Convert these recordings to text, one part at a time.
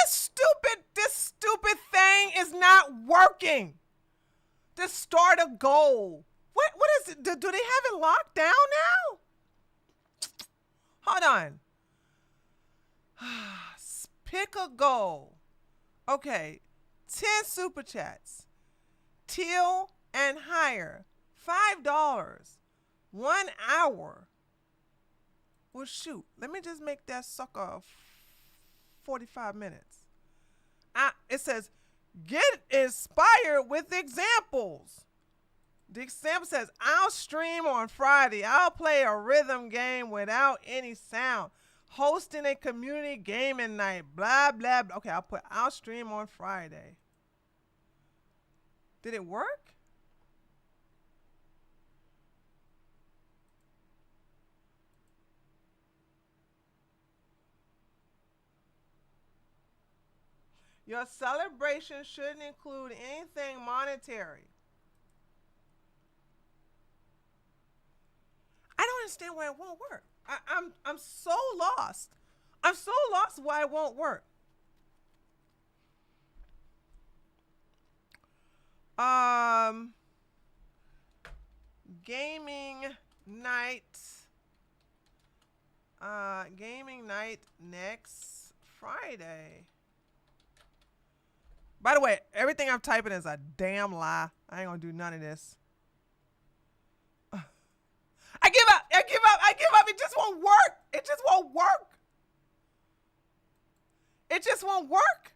This stupid thing is not working. To start a goal. What is it? Do they have it locked down now? Hold on. Pick a goal. Okay. 10 super chats. Teal and higher. $5. 1 hour. Well, shoot. Let me just make that sucker 45 minutes. It says, get inspired with examples. The example says, I'll stream on Friday. I'll play a rhythm game without any sound. Hosting a community gaming night. Blah, blah, blah. Okay, I'll stream on Friday. Did it work? Your celebration shouldn't include anything monetary. I don't understand why it won't work. I'm so lost. I'm so lost why it won't work. Gaming night. Gaming night next Friday. By the way, everything I'm typing is a damn lie. I ain't gonna do none of this. I give up. I give up. I give up. It just won't work. It just won't work. It just won't work.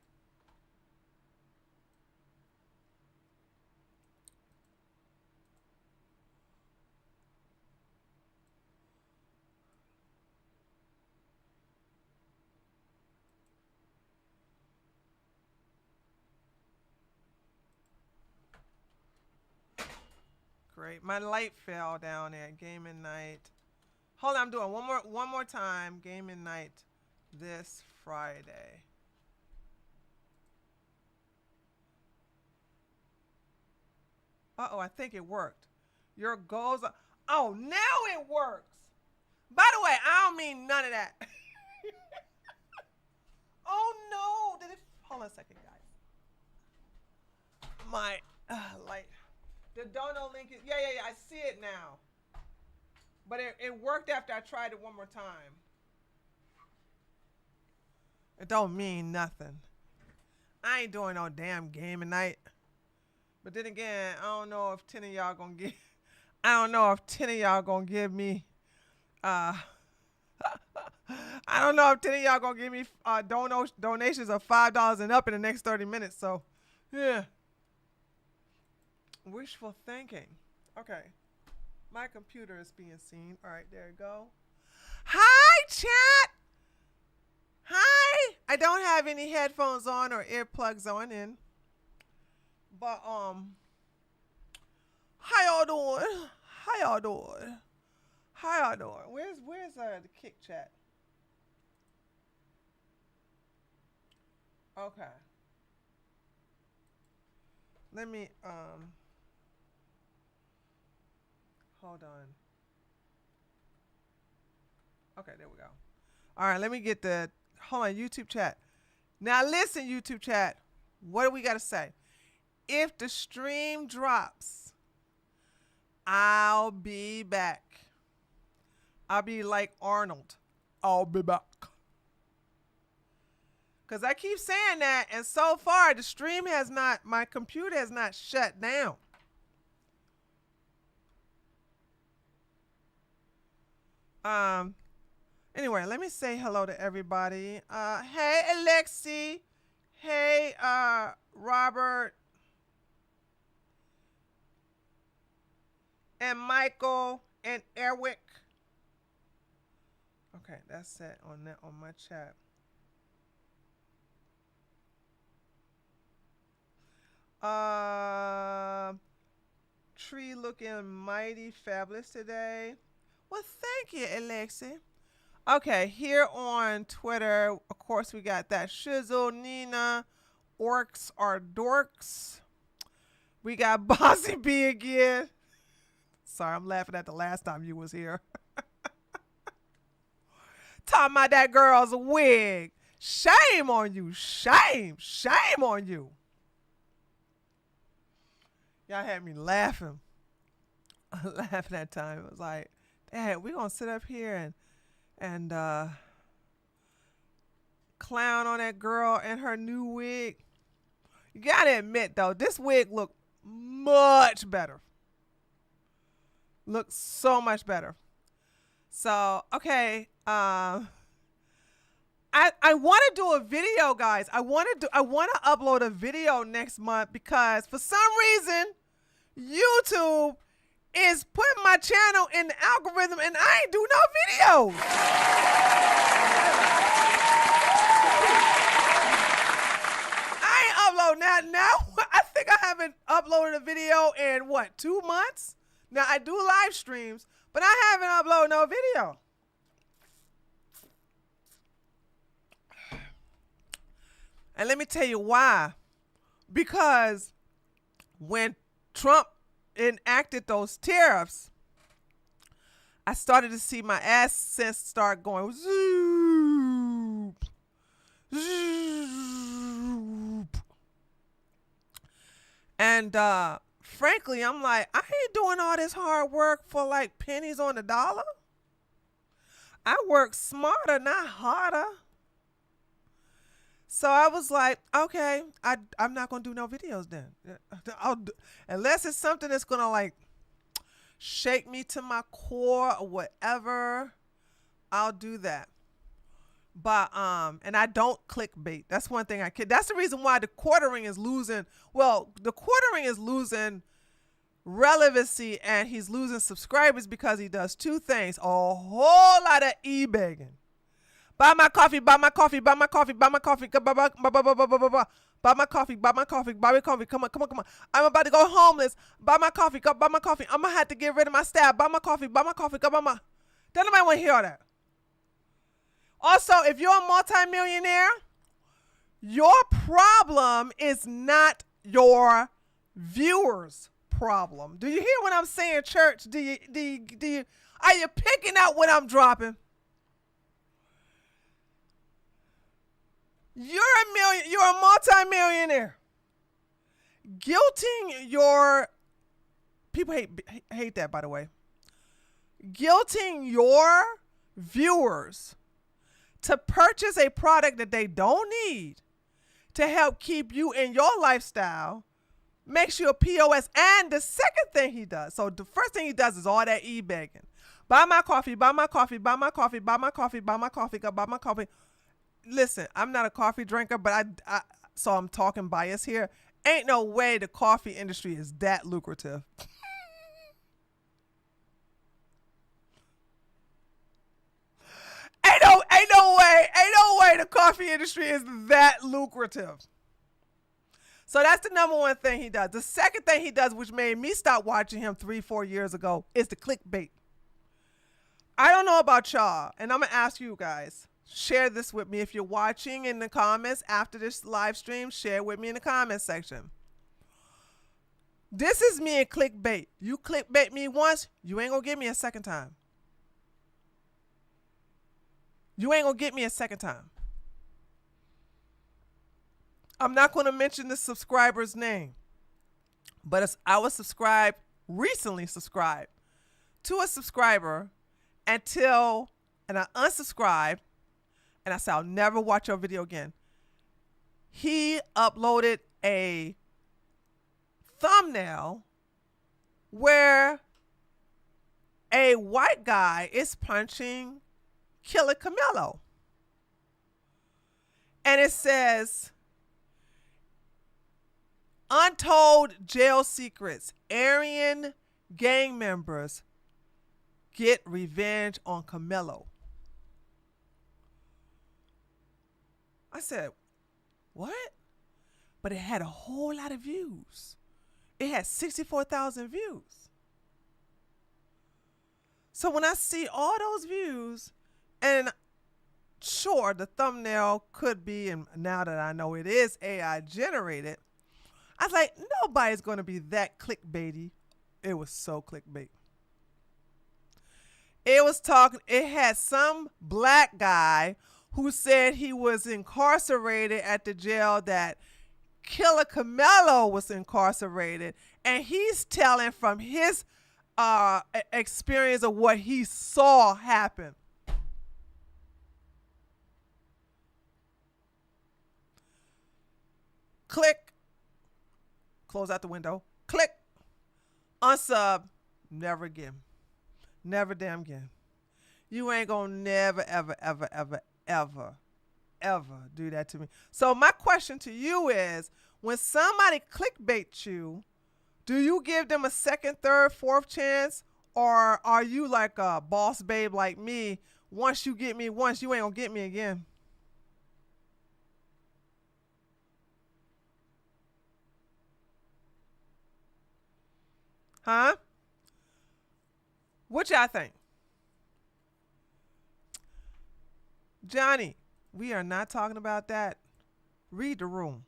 Great. My light fell down there. Gaming night. Hold on, I'm doing one more time. Gaming night this Friday. Uh-oh, I think it worked. Your goals are, oh, now it works. By the way, I don't mean none of that. Oh no. Did it, hold on a second, guys. My light. The dono link is, yeah, I see it now. But it worked after I tried it one more time. It don't mean nothing. I ain't doing no damn gaming night. But then again, I don't know if 10 of y'all gonna give, I don't know if 10 of y'all gonna give me, I don't know if 10 of y'all gonna give me donations of $5 and up in the next 30 minutes. So, yeah. Wishful thinking. Okay. My computer is being seen. All right, there you go. Hi, chat. Hi. I don't have any headphones on or earplugs on in. But how y'all doing? How y'all doing? How y'all doing? Where's the kick chat? Okay. Let me hold on. Okay, there we go. All right, let me get the, hold on, YouTube chat. Now listen, YouTube chat. What do we got to say? If the stream drops, I'll be back. I'll be like Arnold. I'll be back. Because I keep saying that, and so far the stream has not, my computer has not shut down. Anyway, let me say hello to everybody. Hey, Alexi. Hey, Robert. And Michael and Erwick. Okay, that's it on that on my chat. Tree looking mighty fabulous today. Well, thank you, Alexi. Okay, here on Twitter, of course, we got that Shizzle, Nina, Orcs are Dorks. We got Bossy B again. Sorry, I'm laughing at the last time you was here. Talking about that girl's wig. Shame on you. Shame on you. Y'all had me laughing. Laughing that time. It was like, Dad, we gonna sit up here and clown on that girl and her new wig. You gotta admit though, this wig looked much better. Looks so much better. So okay, I want to do a video, guys. I want to upload a video next month because for some reason YouTube is putting my channel in the algorithm and I ain't do no videos. I ain't upload now. I think I haven't uploaded a video in what, 2 months? Now I do live streams, but I haven't uploaded no video. And let me tell you why. Because when Trump enacted those tariffs, I started to see my AdSense start going zoop, zoop. And frankly, I'm like, I ain't doing all this hard work for like pennies on the dollar. I work smarter, not harder. So I was like, okay, I'm not going to do no videos then. Unless it's something that's going to like shake me to my core or whatever, I'll do that. But, and I don't clickbait. That's one thing that's the reason why the quartering is losing. Well, the quartering is losing relevancy and he's losing subscribers because he does two things. A whole lot of e-begging. Buy my coffee, buy my coffee, buy my coffee, buy my coffee, buy my coffee, buy my coffee, buy my coffee, come on. I'm about to go homeless. Buy my coffee, buy my coffee. I'm going to have to get rid of my staff. Buy my coffee, buy my coffee, buy my... Don't nobody want to hear all that. Also, if you're a multimillionaire, your problem is not your viewers' problem. Do you hear what I'm saying, church? Are you picking out what I'm dropping? You're a multimillionaire. Guilting your people hate that, by the way. Guilting your viewers to purchase a product that they don't need to help keep you in your lifestyle makes you a POS. And the second thing he does, so the first thing he does is all that e-begging. Buy my coffee, buy my coffee, buy my coffee, buy my coffee, buy my coffee, buy my coffee. Listen, I'm not a coffee drinker, but so I'm talking bias here. Ain't no way the coffee industry is that lucrative. Ain't no way the coffee industry is that lucrative. So that's the number one thing he does. The second thing he does, which made me stop watching him 3-4 years ago, is the clickbait. I don't know about y'all, and I'm going to ask you guys. Share this with me. If you're watching in the comments after this live stream, share with me in the comment section. This is me and clickbait. You clickbait me once, you ain't gonna get me a second time. You ain't gonna get me a second time. I'm not gonna mention the subscriber's name, but I was recently subscribed to a subscriber and I unsubscribed. And I said, I'll never watch your video again. He uploaded a thumbnail where a white guy is punching Killer Camilo. And it says, untold jail secrets. Aryan gang members get revenge on Camilo. I said, what? But it had a whole lot of views. It had 64,000 views. So when I see all those views, and sure, the thumbnail could be, and now that I know it is AI generated, I was like, nobody's going to be that clickbaity. It was so clickbait. It had some black guy who said he was incarcerated at the jail that Killer Camelo was incarcerated, and he's telling from his experience of what he saw happen. Click, close out the window. Click, unsub, never again, never damn again. You ain't gonna never, ever, ever, ever, ever, ever do that to me. So my question to you is, when somebody clickbaits you, do you give them a second, third, fourth chance? Or are you like a boss babe like me? Once you get me once, you ain't gonna get me again. Huh? What y'all think? Johnny, we are not talking about that. Read the room.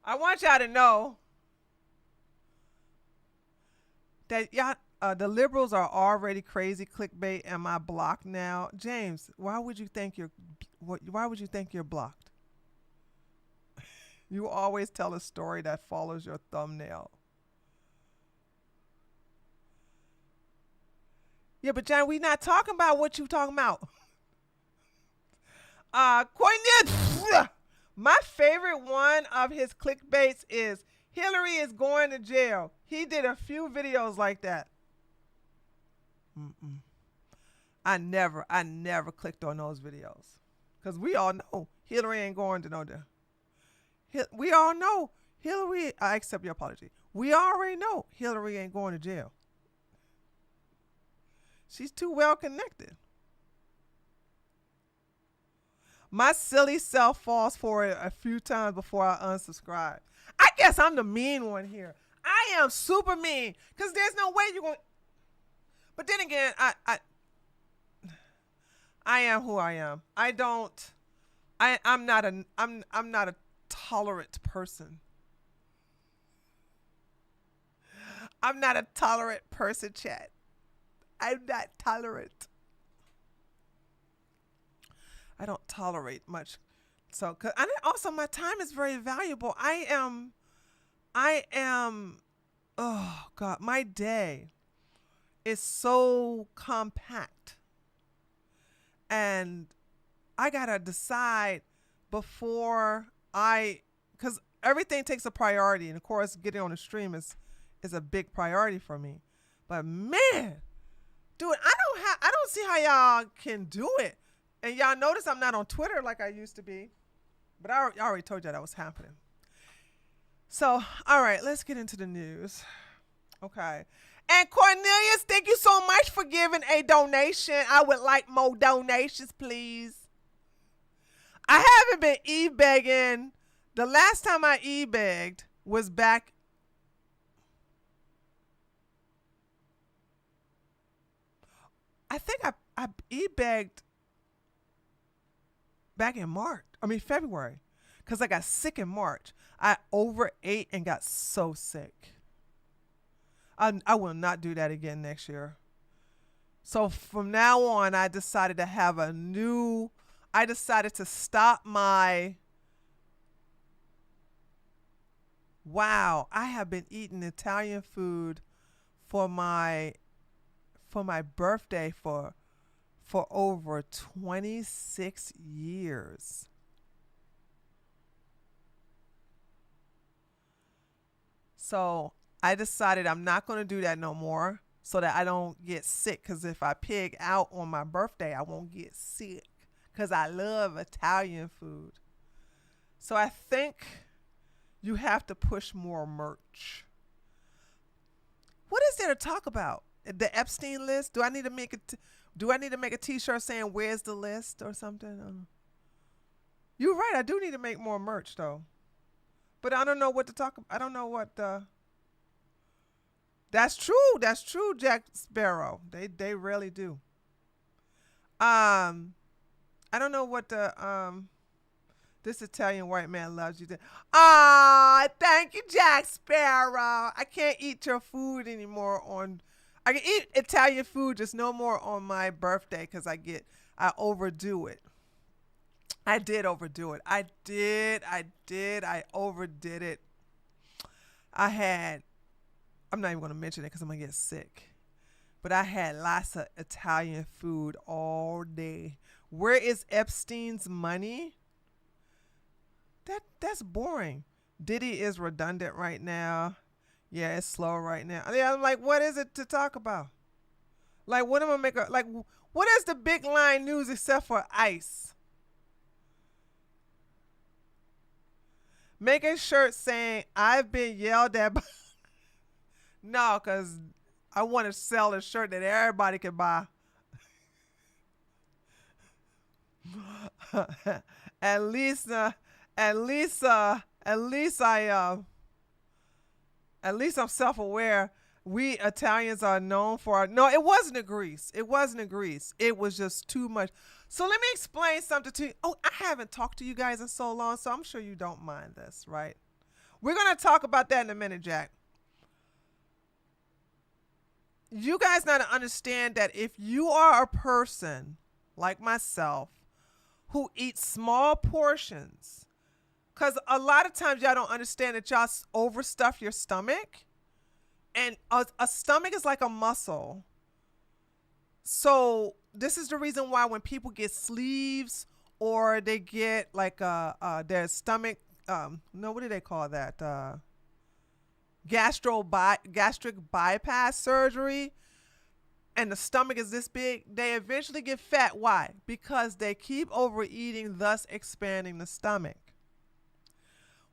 I want y'all to know that y'all, the liberals are already crazy clickbait. Am I blocked now, James? Why would you think you're? Why would you think you're blocked? You always tell a story that follows your thumbnail. Yeah, but John, we not talking about what you talking about. Cornelius, my favorite one of his clickbaits is Hillary is going to jail. He did a few videos like that. Mm-mm. I never clicked on those videos because we all know Hillary ain't going to no jail. We all know Hillary. I accept your apology. We already know Hillary ain't going to jail. She's too well connected. My silly self falls for it a few times before I unsubscribe. I guess I'm the mean one here. I am super mean because there's no way you're going. But then again, I am who I am. I don't. I'm not a. I'm not a tolerant person. I'm not a tolerant person, chat. I'm not tolerant. I don't tolerate much. So, cause also my time is very valuable. I am, oh God, my day is so compact. And I gotta decide before cause everything takes a priority. And of course, getting on the stream is a big priority for me. But man, dude, I don't see how y'all can do it. And y'all notice I'm not on Twitter like I used to be. But I already told you that was happening. So, all right, let's get into the news. Okay. And Cornelius, thank you so much for giving a donation. I would like more donations, please. I haven't been e-begging. The last time I e-begged was back. I think I e-begged back in March. I mean, February. Because I got sick in March. I overate and got so sick. I will not do that again next year. So from now on, I decided to stop my, wow, I have been eating Italian food for my birthday for over 26 years. So I decided I'm not going to do that no more so that I don't get sick. Because if I pig out on my birthday, I won't get sick. Because I love Italian food. So I think you have to push more merch. What is there to talk about? The Epstein list? Do I need to make a T-shirt saying "Where's the list" or something? You're right. I do need to make more merch though, but I don't know what to talk about. I don't know what. That's true. That's true, Jack Sparrow. They really do. I don't know what the This Italian white man loves you. Ah, thank you, Jack Sparrow. I can't eat your food anymore on. I can eat Italian food, just no more on my birthday because I overdo it. I did overdo it. I overdid it. I had. I'm not even going to mention it because I'm going to get sick. But I had lots of Italian food all day. Where is Epstein's money? That's boring. Diddy is redundant right now. Yeah, it's slow right now. Yeah, I'm like, what is it to talk about? Like, what am I making? Like, what is the big line news except for ICE? Make a shirt saying I've been yelled at. No, because I want to sell a shirt that everybody can buy. at least, at least, at least at least I'm self-aware. We Italians are known for no. It wasn't a Greece. It wasn't a Greece. It was just too much. So let me explain something to you. Oh, I haven't talked to you guys in so long, so I'm sure you don't mind this, right? We're gonna talk about that in a minute, Jack. You guys got to understand that if you are a person like myself who eats small portions, because a lot of times y'all don't understand that y'all overstuff your stomach, and a stomach is like a muscle. So this is the reason why when people get sleeves or they get like their stomach, no, what do they call that? Gastric bypass surgery, and the stomach is this big, they eventually get fat. Why? Because they keep overeating, thus expanding the stomach.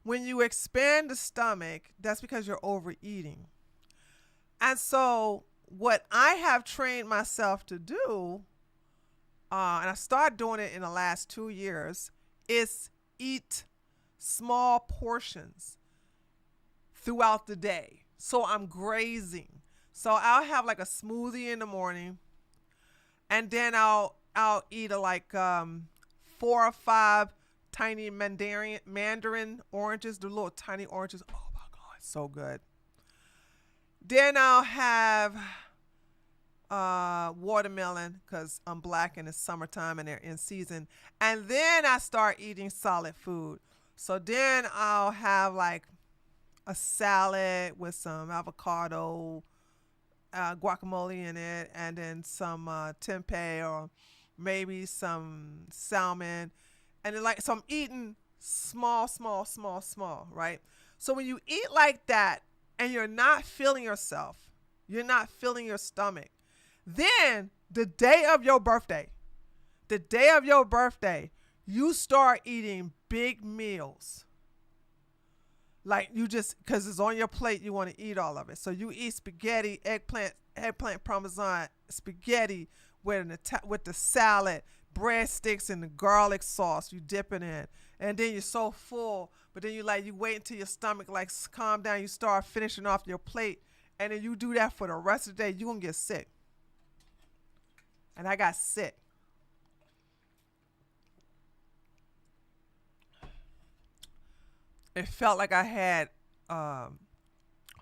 When you expand the stomach, that's because you're overeating. And so what I have trained myself to do, and I started doing it in the last 2 years, is eat small portions throughout the day. So I'm grazing. So I'll have like a smoothie in the morning, and then I'll eat like 4 or 5 tiny mandarin oranges, the little tiny oranges. Oh my god, so good. Then I'll have watermelon because I'm black and it's summertime and they're in season. And then I start eating solid food. So then I'll have like a salad with some avocado, guacamole in it, and then some tempeh or maybe some salmon. And then like, so I'm eating small, small, small, small, right? So when you eat like that and you're not feeling yourself, you're not feeling your stomach, then the day of your birthday, you start eating big meals. Like you just, because it's on your plate, you want to eat all of it. So you eat spaghetti, eggplant parmesan, spaghetti with the salad, breadsticks, and the garlic sauce. You dip it in, and then you're so full. But then you wait until your stomach like calm down. You start finishing off your plate, and then you do that for the rest of the day. You're gonna get sick. And I got sick. It felt like I had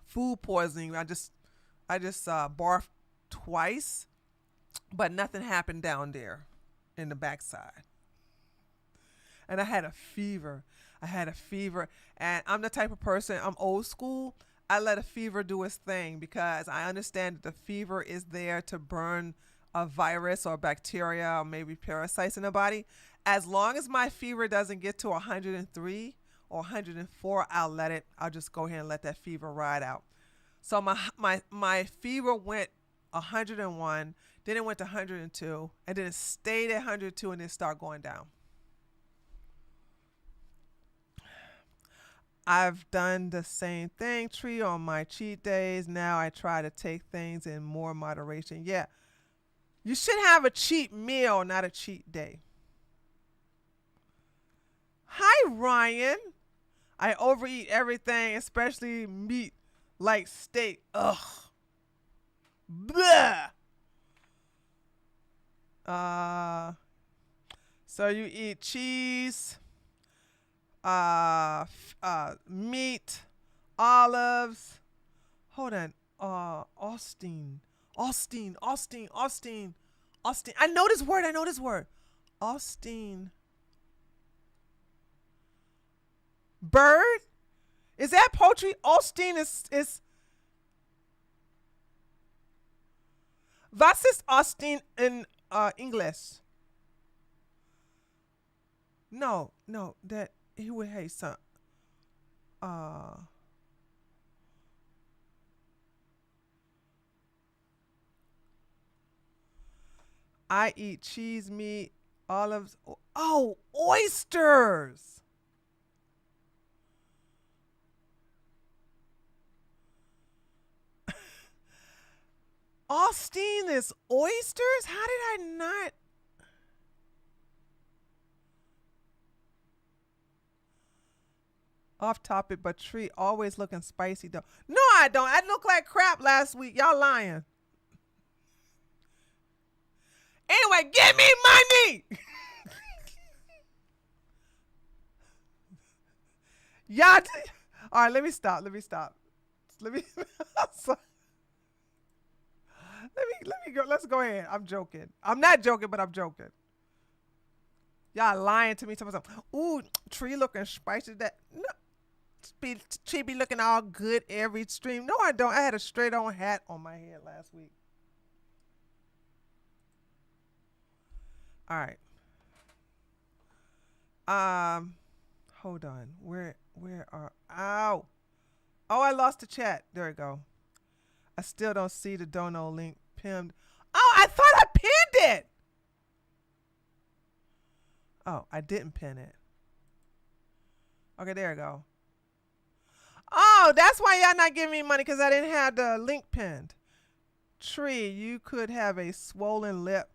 food poisoning. I just barfed twice, but nothing happened down there in the backside. And I had a fever. And I'm the type of person, I'm old school. I let a fever do its thing because I understand that the fever is there to burn a virus or bacteria or maybe parasites in the body. As long as my fever doesn't get to 103 or 104, I'll just go ahead and let that fever ride out. So my fever went 101, then it went to 102, and then it stayed at 102 and then start going down. I've done the same thing, Tree, on my cheat days. Now I try to take things in more moderation. Yeah, you should have a cheat meal, not a cheat day. Hi, Ryan. I overeat everything, especially meat, like steak. Ugh. Blah. Uh, so you eat cheese, Meat, olives. Hold on. Austin. Austin. Austin. Austin. Austin. I know this word. I know this word. Austin. Bird? Is that poultry? Austin is was ist Austin in English? No, no, that he would hate some uh I eat cheese, meat, olives. Oh, oysters. Austin is oysters? How did I not? Off topic, but tree always looking spicy though. No, I don't. I looked like crap last week. Y'all lying. Anyway, give me money. Y'all. All right, let me stop. Let me stop. Let me. Let me go. Let's go ahead. I'm joking. I'm not joking, but I'm joking. Y'all lying to me. Something. Ooh, tree looking spicy. That no, she be looking all good every stream. No, I don't. I had a straight on hat on my head last week. All right. Um, hold on. Where are? Ow. Oh, I lost the chat. There we go. I still don't see the dono link pinned. Oh, I thought I pinned it. Oh, I didn't pin it. Okay, there we go. Oh, that's why y'all not giving me money because I didn't have the link pinned. Tree, you could have a swollen lip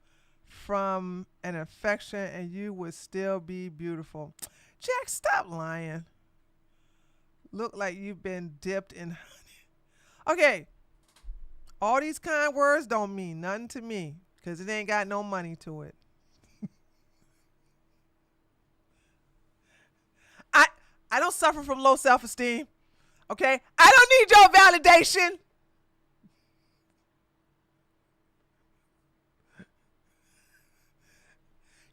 from an infection and you would still be beautiful. Jack, stop lying. Look like you've been dipped in honey. Okay, all these kind words don't mean nothing to me because it ain't got no money to it. I I don't suffer from low self-esteem. Okay? I don't need your validation.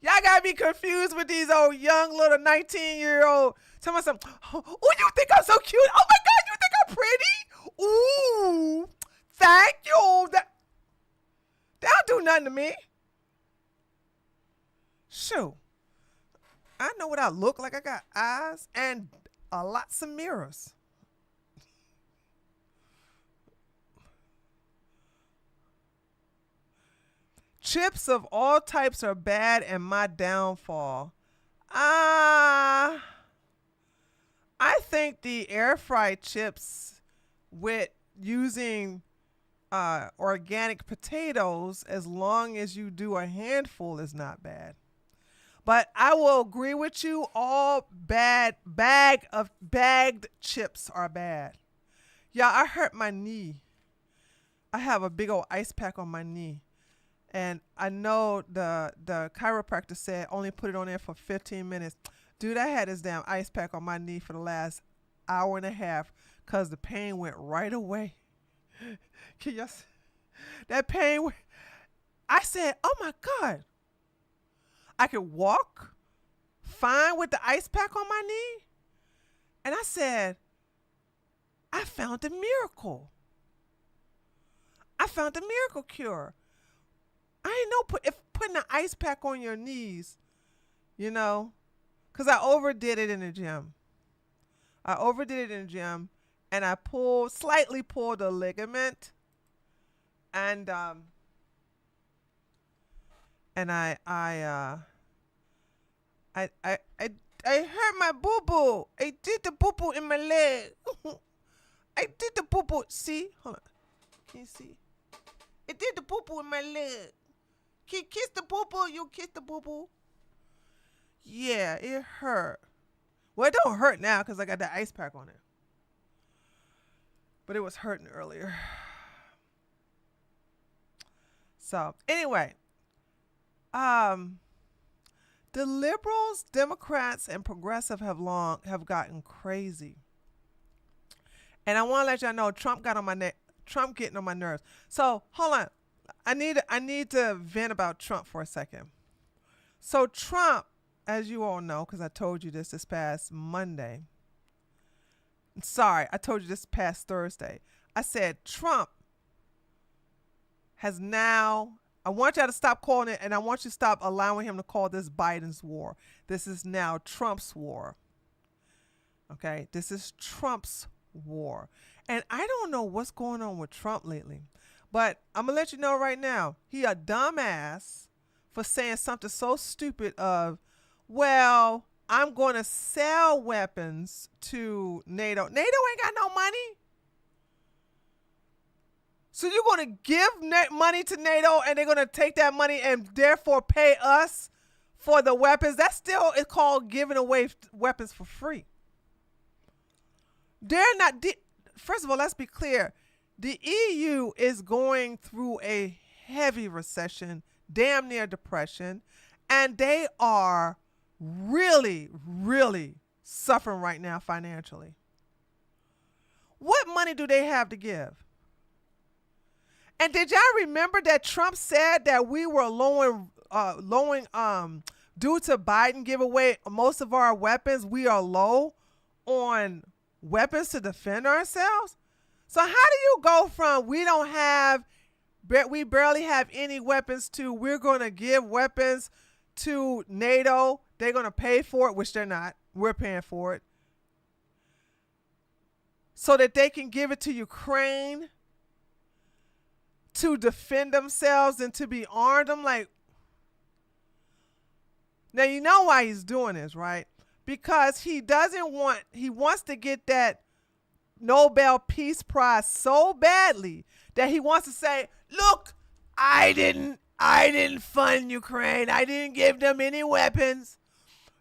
Y'all gotta be confused with these old young little 19-year-old. Tell me something. Oh, you think I'm so cute? Oh my God, you think I'm pretty? Ooh, thank you. That don't do nothing to me. Shoot, I know what I look like. I got eyes and lots of mirrors. Chips of all types are bad and my downfall. Ah, I think the air fried chips with using organic potatoes, as long as you do a handful, is not bad. But I will agree with you. All bag of bagged chips are bad. Yeah, I hurt my knee. I have a big old ice pack on my knee. And I know the chiropractor said only put it on there for 15 minutes. Dude, I had this damn ice pack on my knee for the last hour and a half because the pain went right away. Can you see? That pain I said, oh my God. I could walk fine with the ice pack on my knee. And I said, I found a miracle. I found a miracle cure. I ain't know if putting an ice pack on your knees, you know, because I overdid it in the gym. I overdid it in the gym, and I slightly pulled a ligament, and and I hurt my boo boo. I did the boo boo in my leg. I did the boo boo. See, hold on, can you see? It did the boo boo in my leg. Can you kiss the boo boo? You kiss the boo boo. Yeah, it hurt. Well, it don't hurt now because I got that ice pack on it. But it was hurting earlier. So anyway, um, The liberals, Democrats, and progressive have gotten crazy. And I want to let y'all know Trump got on my neck. Trump getting on my nerves. So hold on. I need to vent about Trump for a second. So Trump, as you all know, because I told you this past Monday. Sorry, I told you this past Thursday. I said Trump has now. I want y'all to stop calling it, and I want you to stop allowing him to call this Biden's war. This is now Trump's war. Okay, this is Trump's war. And I don't know what's going on with Trump lately, but I'm gonna let you know right now, he a dumbass for saying something so stupid of, well, I'm going to sell weapons to NATO. NATO ain't got no money. So you're going to give money to NATO and they're going to take that money and therefore pay us for the weapons? That still is called giving away weapons for free. They're not. First of all, let's be clear. The EU is going through a heavy recession, damn near depression, and they are really, really suffering right now financially. What money do they have to give? And did y'all remember that Trump said that we were lowering due to Biden give away most of our weapons, we are low on weapons to defend ourselves? So how do you go from we barely have any weapons to we're going to give weapons to NATO, they're going to pay for it, which they're not, we're paying for it, so that they can give it to Ukraine to defend themselves and to be armed? I'm like, now you know why he's doing this, right? Because he wants to get that Nobel Peace Prize so badly that he wants to say, look, I didn't fund Ukraine. I didn't give them any weapons.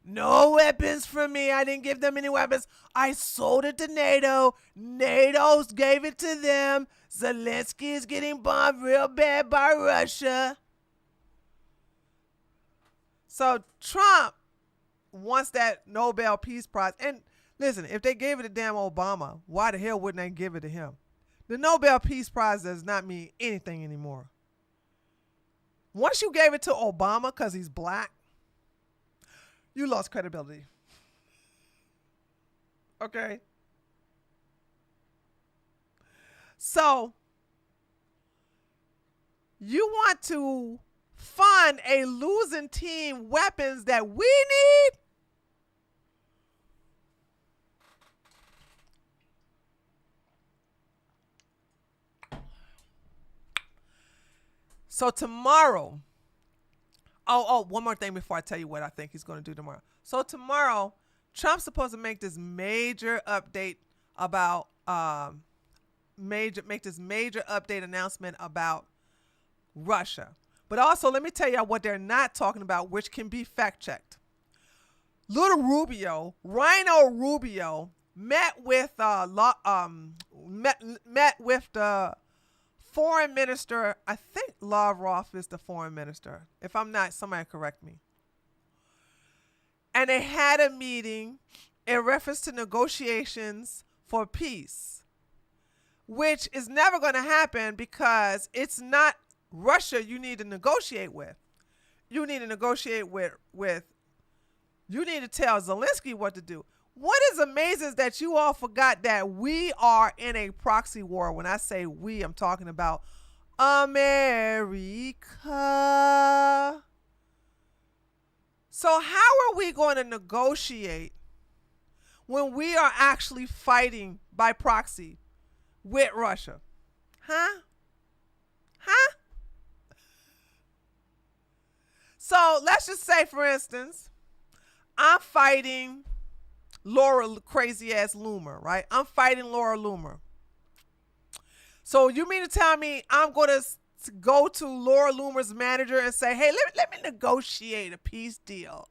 No weapons from me. I didn't give them any weapons. I sold it to NATO. NATO gave it to them. Zelensky is getting bombed real bad by Russia. So Trump wants that Nobel Peace Prize. And listen, if they gave it to damn Obama, why the hell wouldn't they give it to him? The Nobel Peace Prize does not mean anything anymore. Once you gave it to Obama because he's black, you lost credibility. Okay? So, you want to fund a losing team weapons that we need? So tomorrow, one more thing before I tell you what I think he's going to do tomorrow. So tomorrow, Trump's supposed to make this major update about make this major update announcement about Russia. But also, let me tell you what they're not talking about, which can be fact checked. Rhino Rubio, met with the foreign minister. I think Lavrov is the foreign minister. If I'm not, somebody correct me. And they had a meeting in reference to negotiations for peace, which is never going to happen because it's not Russia you need to negotiate with. You need to negotiate with you need to tell Zelensky what to do. What is amazing is that you all forgot that we are in a proxy war. When I say we, I'm talking about America. So how are we going to negotiate when we are actually fighting by proxy with Russia? Huh? So let's just say, for instance, I'm fighting Laura crazy ass Loomer, right? I'm fighting Laura Loomer. So you mean to tell me I'm going to go to Laura Loomer's manager and say, hey, let me negotiate a peace deal?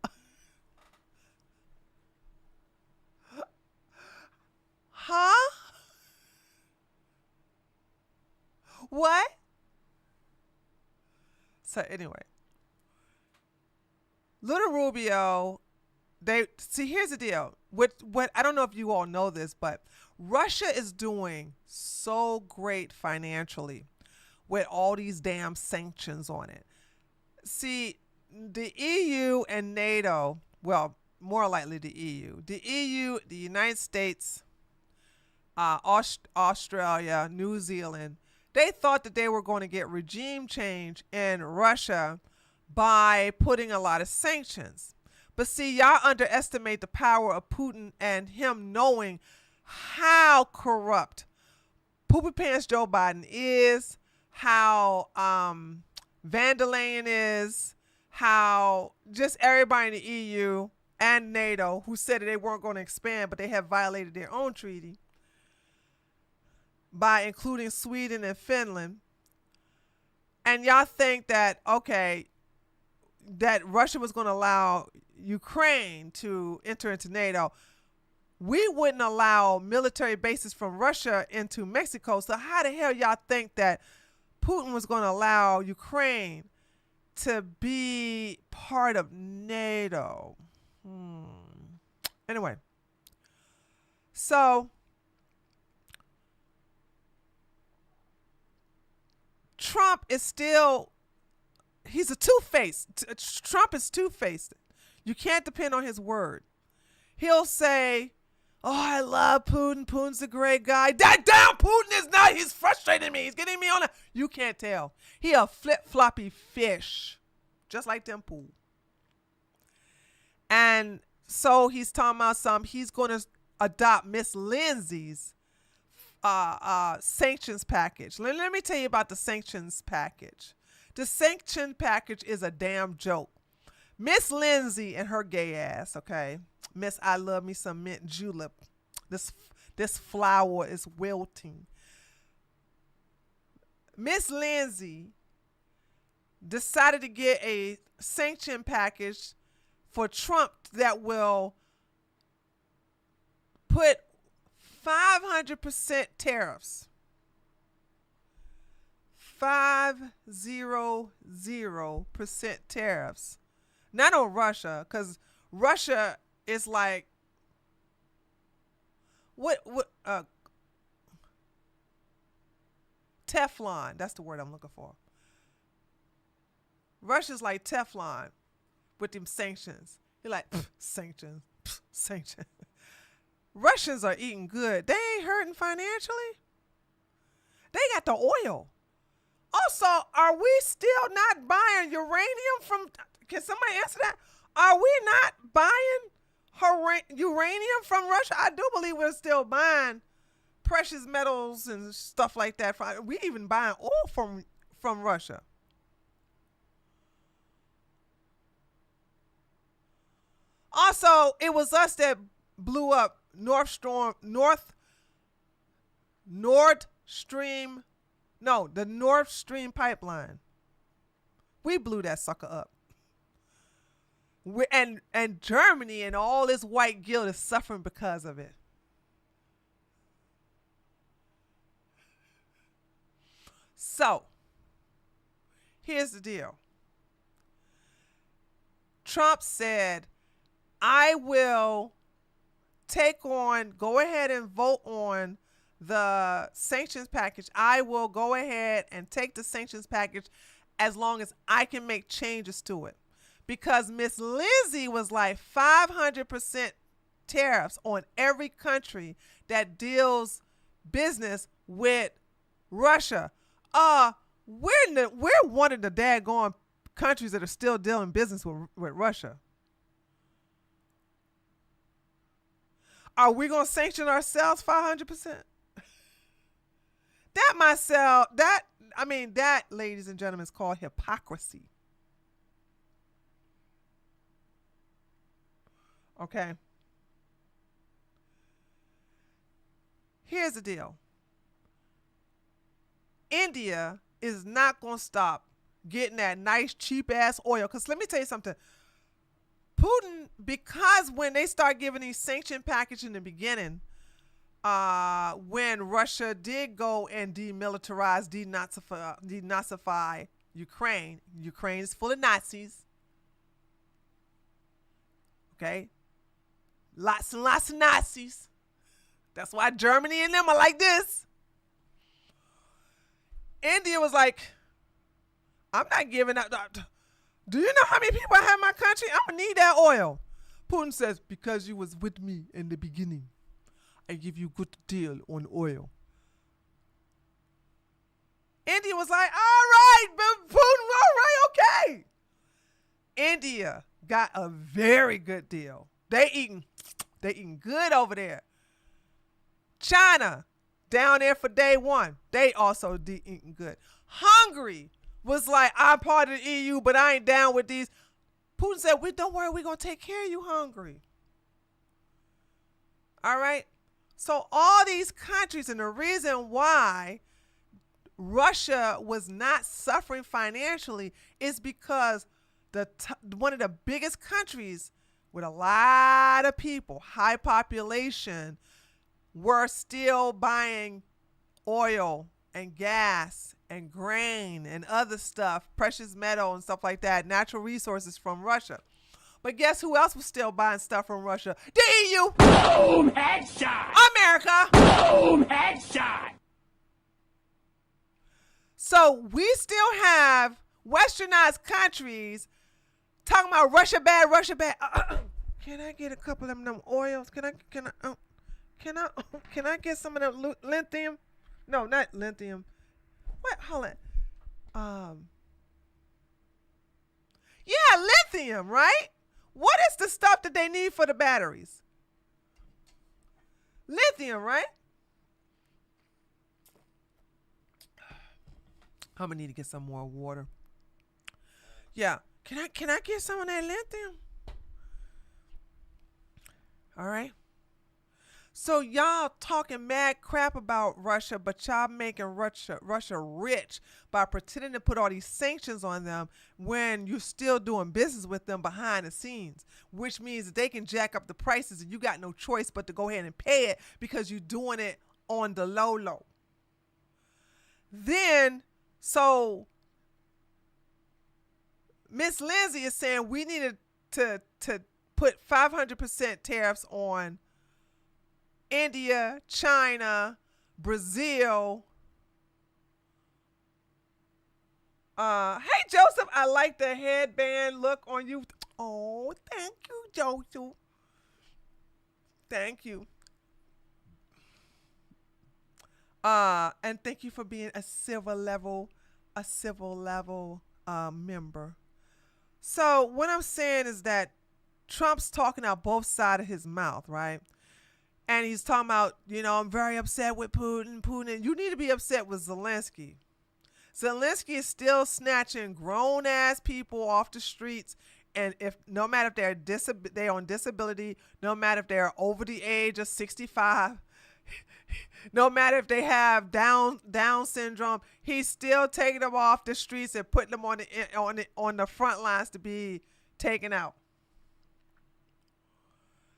Huh? What? So anyway, Little Rubio, they see. Here's the deal. What I don't know if you all know this, but Russia is doing so great financially with all these damn sanctions on it. See, the EU and NATO, well, more likely the EU, the United States, Australia, New Zealand, they thought that they were going to get regime change in Russia by putting a lot of sanctions. But see, y'all underestimate the power of Putin and him knowing how corrupt Poopy Pants Joe Biden is, how Van der Leyen is, how just everybody in the EU and NATO who said that they weren't going to expand, but they have violated their own treaty by including Sweden and Finland. And y'all think that, okay, that Russia was going to allow Ukraine to enter into NATO. We wouldn't allow military bases from Russia into Mexico. So how the hell y'all think that Putin was going to allow Ukraine to be part of NATO? Anyway, so Trump is still, he's a two-faced. Trump is two-faced. You can't depend on his word. He'll say, oh, I love Putin. Putin's a great guy. That damn Putin is not. He's frustrating me. He's getting me on a. You can't tell. He a flip-floppy fish, just like them pool. And so he's talking about he's going to adopt Miss Lindsay's sanctions package. Let me tell you about the sanctions package. The sanction package is a damn joke. Miss Lindsay and her gay ass, okay? Miss I love me some mint julep. This flower is wilting. Miss Lindsay decided to get a sanction package for Trump that will put 500% tariffs. 500% tariffs. Not on Russia, because Russia is like Teflon. That's the word I'm looking for. Russia's like Teflon with them sanctions. You're like, sanctions, sanctions. Russians are eating good. They ain't hurting financially. They got the oil. Also, are we still not buying uranium from, can somebody answer that? Are we not buying uranium from Russia? I do believe we're still buying precious metals and stuff like that. We even buying oil from Russia. Also, it was us that blew up Nord Stream, the Nord Stream pipeline. We blew that sucker up. And Germany and all this white guilt is suffering because of it. So, here's the deal. Trump said, I will go ahead and vote on the sanctions package. I will go ahead and take the sanctions package as long as I can make changes to it. Because Miss Lindsay was like 500% tariffs on every country that deals business with Russia. We're one of the daggone countries that are still dealing business with Russia. Are we going to sanction ourselves 500%? That, ladies and gentlemen, is called hypocrisy. Okay. Here's the deal. India is not going to stop getting that nice cheap ass oil. Because let me tell you something. Putin, because when they start giving these sanction package in the beginning, when Russia did go and demilitarize, denazify Ukraine is full of Nazis. Okay? Lots and lots of Nazis. That's why Germany and them are like this. India was like, I'm not giving up. Do you know how many people I have in my country? I'm going to need that oil. Putin says, because you was with me in the beginning, I give you good deal on oil. India was like, all right, Putin, all right, okay. India got a very good deal. They eating good over there. China, down there for day one, they also eating good. Hungary was like, I'm part of the EU, but I ain't down with these. Putin said, don't worry, we're going to take care of you, Hungary. All right? So all these countries, and the reason why Russia was not suffering financially is because one of the biggest countries with a lot of people, high population, were still buying oil and gas and grain and other stuff, precious metal and stuff like that, natural resources from Russia. But guess who else was still buying stuff from Russia? The EU. Boom, headshot. America. Boom, headshot. So we still have westernized countries talking about Russia bad, Russia bad. Can I get a couple of them oils? Can I get some of the lithium? No, not lithium. What? Hold on. Yeah, lithium, right? What is the stuff that they need for the batteries? Lithium, right? I'm gonna need to get some more water. Yeah. Can I get some of that lithium? All right. So y'all talking mad crap about Russia, but y'all making Russia rich by pretending to put all these sanctions on them when you're still doing business with them behind the scenes, which means that they can jack up the prices and you got no choice but to go ahead and pay it because you're doing it on the low. Then, so Miss Lindsay is saying we needed to put 500% tariffs on India, China, Brazil. Hey Joseph, I like the headband look on you. Oh, thank you, Joseph. Thank you. And thank you for being a civil level member. So what I'm saying is that Trump's talking out both sides of his mouth, right? And he's talking about, I'm very upset with Putin. You need to be upset with Zelensky. Zelensky is still snatching grown-ass people off the streets. And no matter if they're on disability, no matter if they're over the age of 65, no matter if they have Down syndrome, he's still taking them off the streets and putting them on the front lines to be taken out.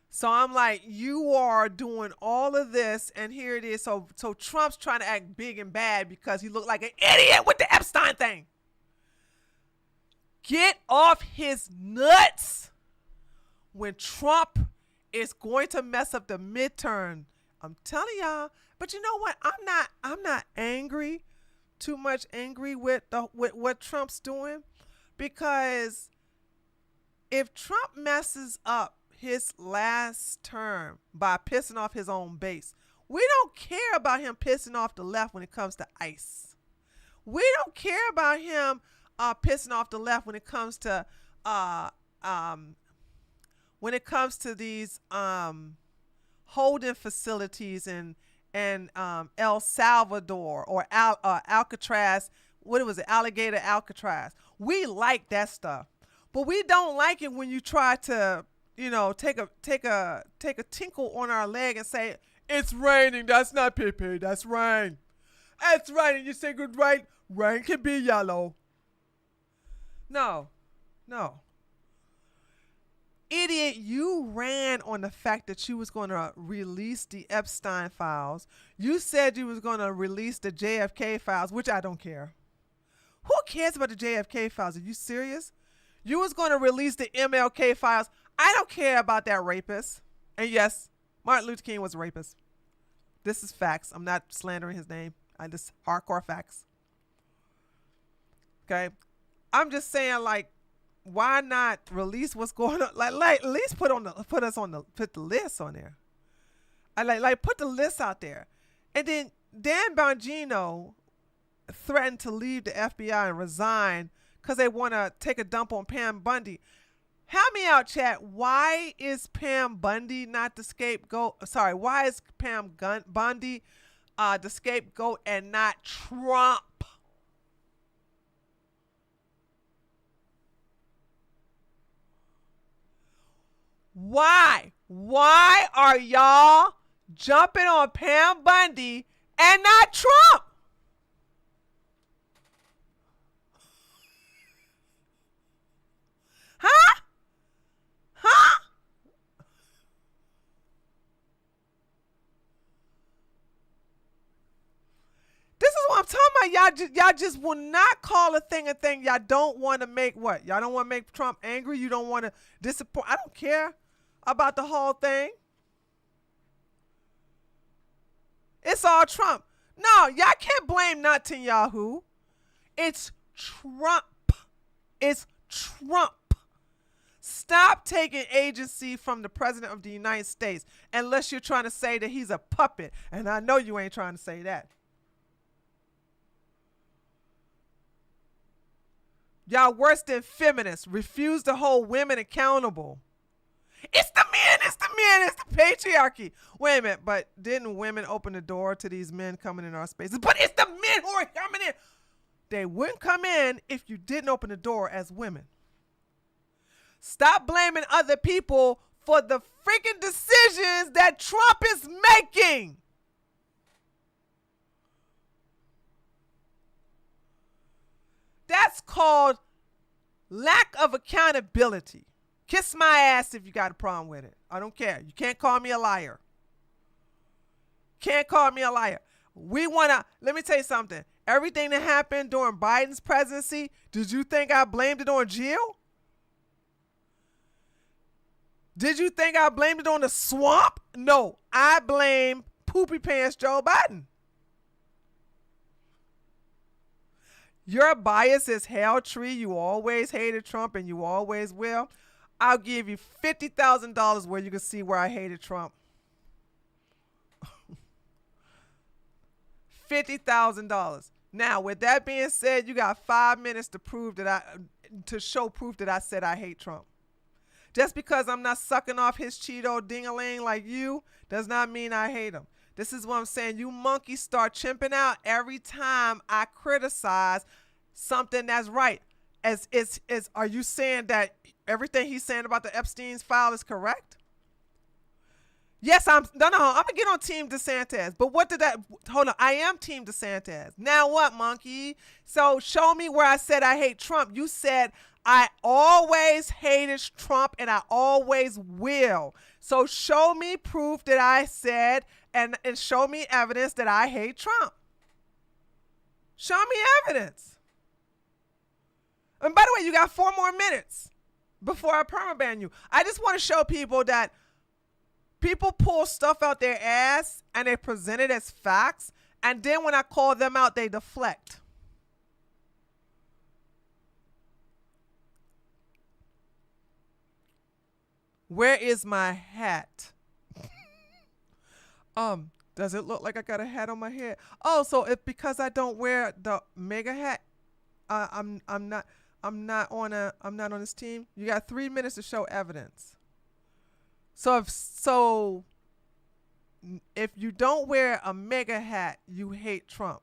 So I'm like, you are doing all of this, and here it is. So Trump's trying to act big and bad because he looked like an idiot with the Epstein thing. Get off his nuts when Trump is going to mess up the midterm. I'm telling y'all. But you know what? I'm not too much angry with what Trump's doing, because if Trump messes up his last term by pissing off his own base, we don't care about him pissing off the left when it comes to ICE. We don't care about him pissing off the left when it comes to these holding facilities in El Salvador or Alcatraz. What was it? Alligator Alcatraz. We like that stuff, but we don't like it when you try to take a tinkle on our leg and say it's raining. That's not pee-pee. That's rain. It's raining. You say good, right? Rain can be yellow. No. Idiot, you ran on the fact that you was going to release the Epstein files. You said you was going to release the JFK files, which I don't care. Who cares about the JFK files? Are you serious? You was going to release the MLK files. I don't care about that rapist. And yes, Martin Luther King was a rapist. This is facts. I'm not slandering his name. I just hardcore facts. Okay. I'm just saying, like, why not release what's going on? Like at least put the list on there. I like put the list out there. And then Dan Bongino threatened to leave the FBI and resign because they want to take a dump on Pam Bundy. Help me out, chat. Why is Pam Bundy not the scapegoat? Sorry, why is Pam Bundy the scapegoat and not Trump? Why? Why are y'all jumping on Pam Bundy and not Trump? Huh? Huh? This is what I'm talking about. Y'all just will not call a thing a thing. Y'all don't want to make what? Y'all don't want to make Trump angry. You don't want to disappoint. I don't care about the whole thing. It's all Trump. No, y'all can't blame Netanyahu. It's Trump. It's Trump. Stop taking agency from the President of the United States unless you're trying to say that he's a puppet. And I know you ain't trying to say that. Y'all worse than feminists. Refuse to hold women accountable. It's the men, it's the men, it's the patriarchy. Wait a minute, but didn't women open the door to these men coming in our spaces? But it's the men who are coming in. They wouldn't come in if you didn't open the door as women. Stop blaming other people for the freaking decisions that Trump is making. That's called lack of accountability. Kiss my ass if you got a problem with it. I don't care. You can't call me a liar. Can't call me a liar. Let me tell you something. Everything that happened during Biden's presidency, did you think I blamed it on Jill? Did you think I blamed it on the swamp? No, I blame Poopy Pants Joe Biden. Your bias is hell tree. You always hated Trump and you always will. I'll give you $50,000 where you can see where I hated Trump. $50,000. Now, with that being said, you got 5 minutes to show proof that I said I hate Trump. Just because I'm not sucking off his Cheeto ding-a-ling like you does not mean I hate him. This is what I'm saying. You monkeys start chimping out every time I criticize something that's right. Are you saying that everything he's saying about the Epstein's file is correct? Yes, I'm gonna get on Team DeSantis. But hold on, I am Team DeSantis. Now what, monkey? So show me where I said I hate Trump. You said I always hated Trump and I always will. So show me proof that I said and show me evidence that I hate Trump. Show me evidence. And by the way, you got 4 more minutes before I permaban you. I just want to show people that people pull stuff out their ass and they present it as facts. And then when I call them out, they deflect. Where is my hat? Does it look like I got a hat on my head? Oh, so it's because I don't wear the mega hat. I'm not on this team. You got 3 minutes to show evidence. So if you don't wear a mega hat, you hate Trump.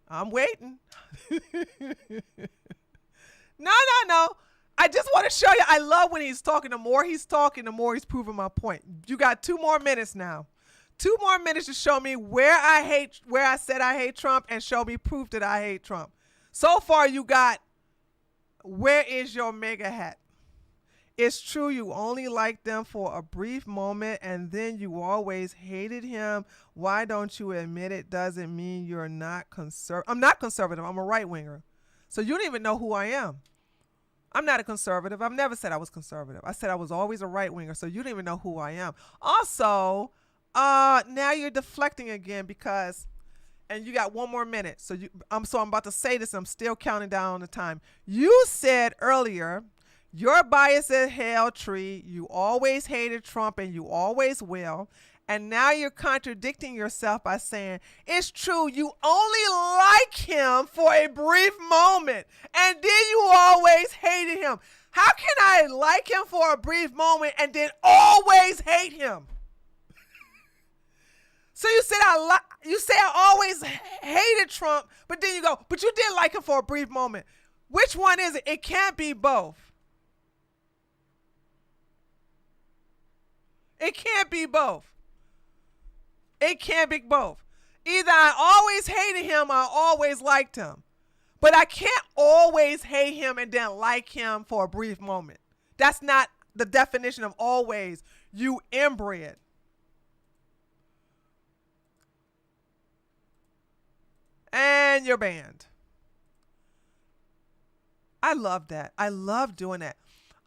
I'm waiting. No. I just want to show you. I love when he's talking. The more he's talking, the more he's proving my point. You got 2 more minutes now. 2 more minutes to show me where I said I hate Trump and show me proof that I hate Trump. So far, you got, where is your mega hat? It's true you only liked them for a brief moment and then you always hated him. Why don't you admit it? Doesn't mean you're not conservative. I'm not conservative. I'm a right winger. So you don't even know who I am. I'm not a conservative. I've never said I was conservative. I said I was always a right winger. So you don't even know who I am. Also, now you're deflecting again because, and you got 1 more minute. I'm about to say this. And I'm still counting down on the time. You said earlier, your bias is hell tree. You always hated Trump and you always will. And now you're contradicting yourself by saying, it's true, you only like him for a brief moment. And then you always hated him. How can I like him for a brief moment and then always hate him? So you said I always hated Trump, but then you go, but you did like him for a brief moment. Which one is it? It can't be both. It can't be both. It can't be both. Either I always hated him or I always liked him. But I can't always hate him and then like him for a brief moment. That's not the definition of always. You inbred. And you're banned. I love that. I love doing that.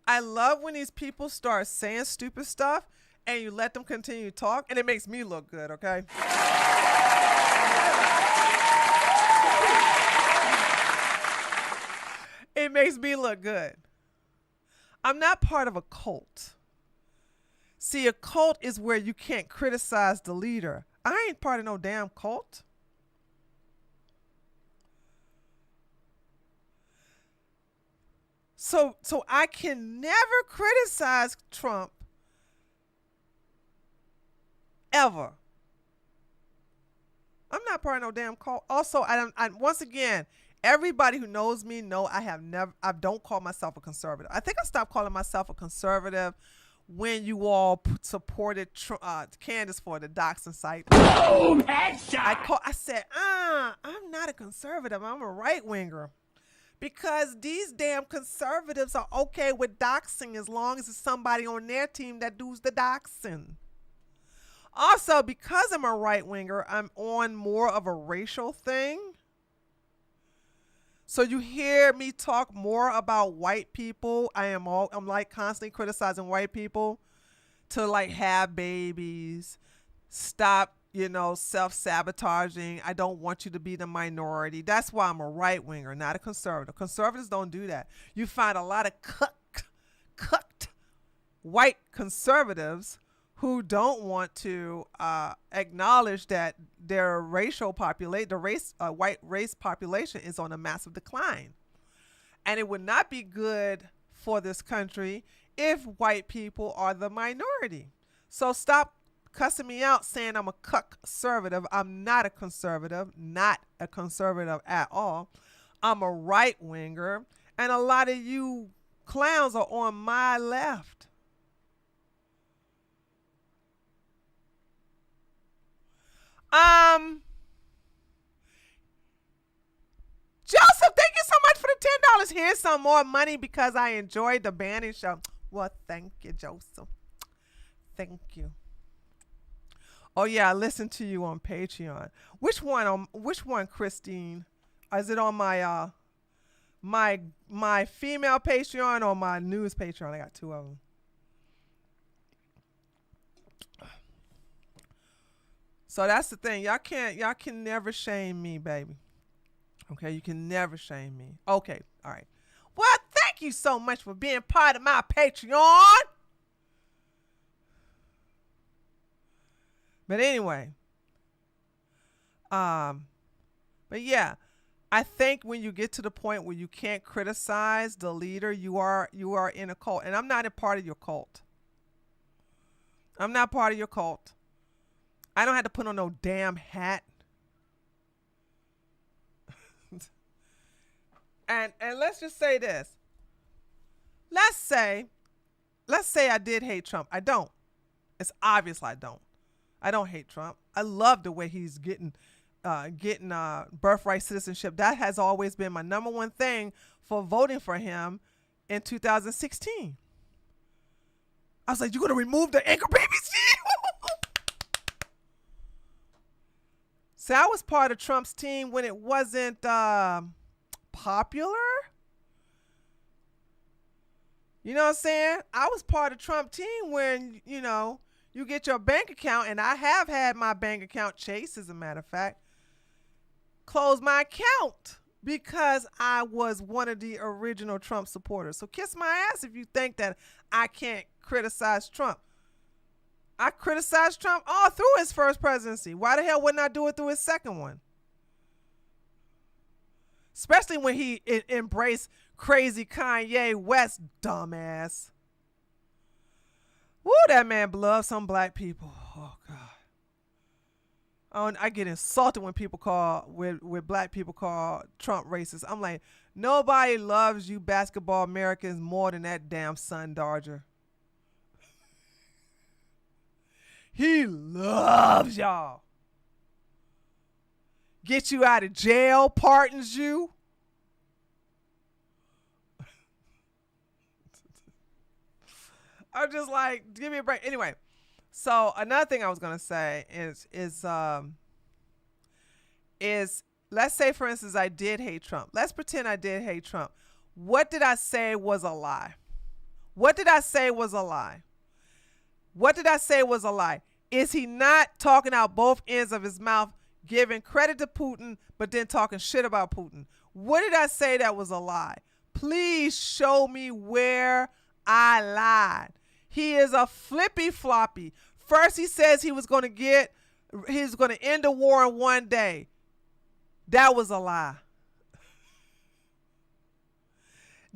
I love when these people start saying stupid stuff and you let them continue to talk, and it makes me look good, okay? It makes me look good. I'm not part of a cult. See, a cult is where you can't criticize the leader. I ain't part of no damn cult. So I can never criticize Trump ever. I'm not part of no damn cult. Also, once again, everybody who knows me know I don't call myself a conservative. I think I stopped calling myself a conservative when you all supported Candace for the doxing site. Boom! Headshot! I said, I'm not a conservative. I'm a right winger. Because these damn conservatives are okay with doxing as long as it's somebody on their team that does the doxing. Also, because I'm a right winger, I'm on more of a racial thing. So you hear me talk more about white people. I'm like constantly criticizing white people to like have babies, stop, self-sabotaging. I don't want you to be the minority. That's why I'm a right winger, not a conservative. Conservatives don't do that. You find a lot of cooked white conservatives who don't want to acknowledge that their racial population, white race population is on a massive decline. And it would not be good for this country if white people are the minority. So stop cussing me out saying I'm a conservative. I'm not a conservative, not a conservative at all. I'm a right winger, and a lot of you clowns are on my left. Joseph, thank you so much for the $10. Here's some more money because I enjoyed the banning show. Well, thank you, Joseph. Thank you. Oh yeah, I listened to you on Patreon. Which one, Christine? Is it on my my female Patreon or my news Patreon? I got two of them. So that's the thing. Y'all can never shame me, baby. Okay, you can never shame me. Okay, all right. Well, thank you so much for being part of my Patreon. But anyway, but yeah, I think when you get to the point where you can't criticize the leader, you are in a cult, and I'm not a part of your cult. I'm not part of your cult. I don't have to put on no damn hat. and let's just say this. Let's say I did hate Trump. I don't. It's obvious I don't. I don't hate Trump. I love the way he's getting birthright citizenship. That has always been my number one thing for voting for him in 2016. I was like, you're going to remove the anchor baby shield? So I was part of Trump's team when it wasn't popular. You know what I'm saying? I was part of Trump team when, you know, you get your bank account, and I have had my bank account chased, as a matter of fact, close my account because I was one of the original Trump supporters. So kiss my ass if you think that I can't criticize Trump. I criticized Trump all through his first presidency. Why the hell wouldn't I do it through his second one? Especially when he embraced crazy Kanye West, dumbass. Woo, that man loves some black people. Oh, God. Oh, I get insulted when people when black people call Trump racist. I'm like, nobody loves you basketball Americans more than that damn Sun Dodger. He loves y'all. Get you out of jail, pardons you. I'm just like, give me a break. Anyway, so another thing I was gonna say is let's say, for instance, I did hate Trump. Let's pretend I did hate Trump. What did I say was a lie? What did I say was a lie? What did I say was a lie? Is he not talking out both ends of his mouth, giving credit to Putin, but then talking shit about Putin? What did I say that was a lie? Please show me where I lied. He is a flippy floppy. First he says he's going to end the war in one day. That was a lie.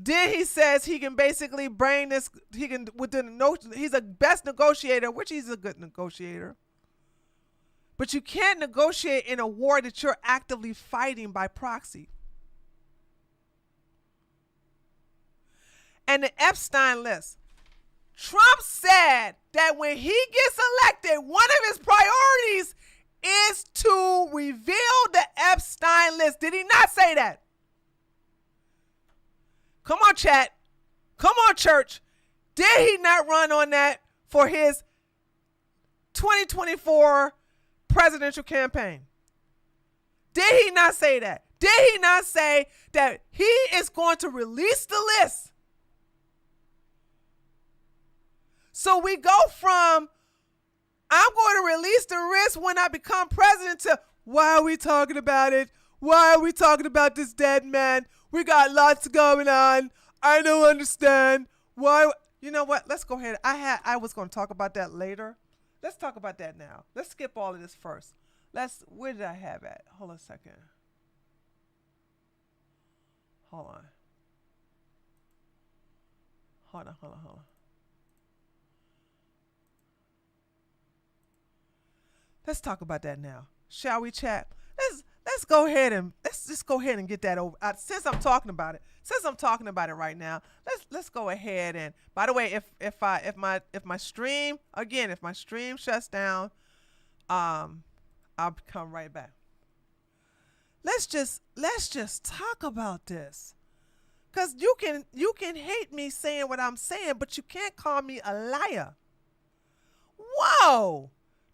Then he says he can basically bring this, he's a best negotiator, which he's a good negotiator. But you can't negotiate in a war that you're actively fighting by proxy. And the Epstein list. Trump said that when he gets elected, one of his priorities is to reveal the Epstein list. Did he not say that? Come on, chat. Come on, church. Did he not run on that for his 2024 presidential campaign? Did he not say that? Did he not say that he is going to release the list? So we go from, I'm going to release the list when I become president, to, why are we talking about it? Why are we talking about this dead man? We got lots going on. I don't understand. Why? You know what? Let's go ahead. I was going to talk about that later. Let's talk about that now. Let's skip all of this first. Where did I have at? Hold on a second. Hold on. Let's talk about that now. Shall we, chat? Let's go ahead and let's just go ahead and get that over. Since I'm talking about it right now, let's go ahead and, by the way, if my stream shuts down, I'll come right back. Let's just talk about this. Cause you can hate me saying what I'm saying, but you can't call me a liar. Whoa!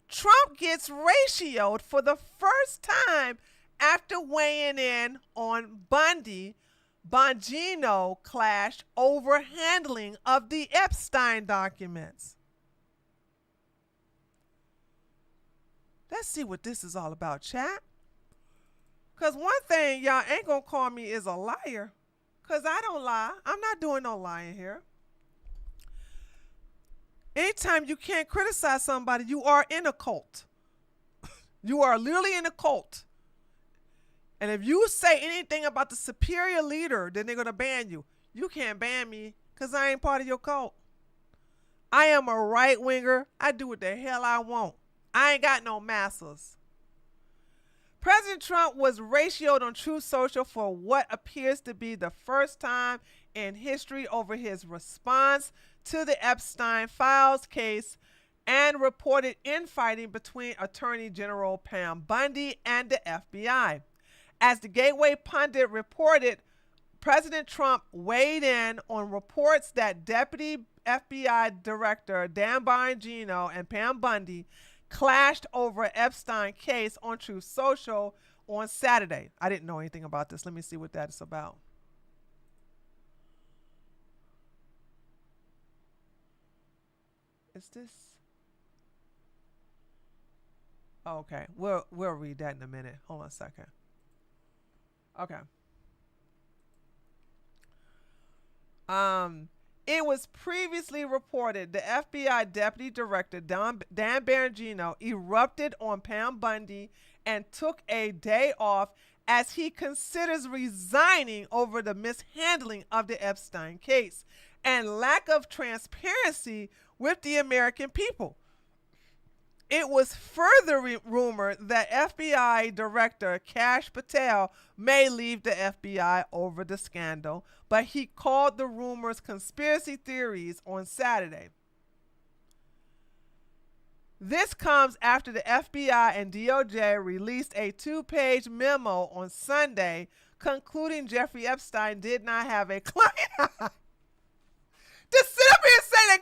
Trump gets ratioed for the first time after weighing in on Bongino clash over handling of the Epstein documents. Let's see what this is all about, chat. Because one thing y'all ain't going to call me is a liar, because I don't lie. I'm not doing no lying here. Anytime you can't criticize somebody, you are in a cult. You are literally in a cult. And if you say anything about the superior leader, then they're going to ban you. You can't ban me because I ain't part of your cult. I am a right winger. I do what the hell I want. I ain't got no masters. President Trump was ratioed on Truth Social for what appears to be the first time in history over his response to the Epstein files case and reported infighting between Attorney General Pam Bondi and the FBI. As the Gateway pundit reported, President Trump weighed in on reports that Deputy FBI Director Dan Bongino and Pam Bundy clashed over Epstein case on Truth Social on Saturday. I didn't know anything about this. Let me see what that is about. Is this? Oh, okay. We'll read that in a minute. Hold on a second. Okay. It was previously reported the FBI Deputy Director Dan Bongino erupted on Pam Bundy and took a day off as he considers resigning over the mishandling of the Epstein case and lack of transparency with the American people. It was further rumored that FBI Director Kash Patel may leave the FBI over the scandal, but he called the rumors conspiracy theories on Saturday. This comes after the FBI and DOJ released a 2-page memo on Sunday concluding Jeffrey Epstein did not have a client. Just sit up here and say that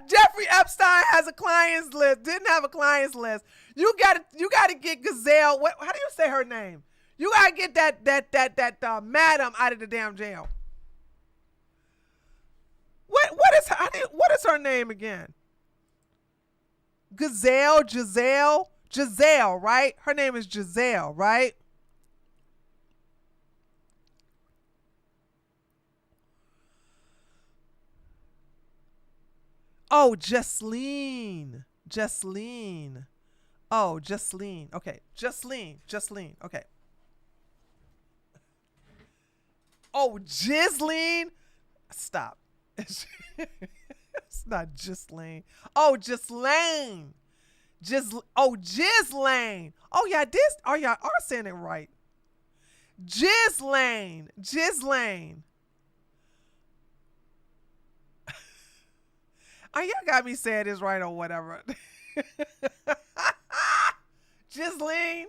Jeffrey Epstein has a clients list, didn't have a clients list. You gotta get Gazelle. How do you say her name? You gotta get that madam out of the damn jail. What is her name again? Giselle, right? Her name is Giselle, right? Oh, Jocelyn. Oh, Jocelyn. Okay. Jocelyn. Okay. Oh, Ghislaine. Stop. It's not Ghislaine. Oh, Ghislaine. Ghislaine. Oh, yeah, y'all are saying it right. Ghislaine. Oh, y'all got me saying this right or whatever. Ghislaine.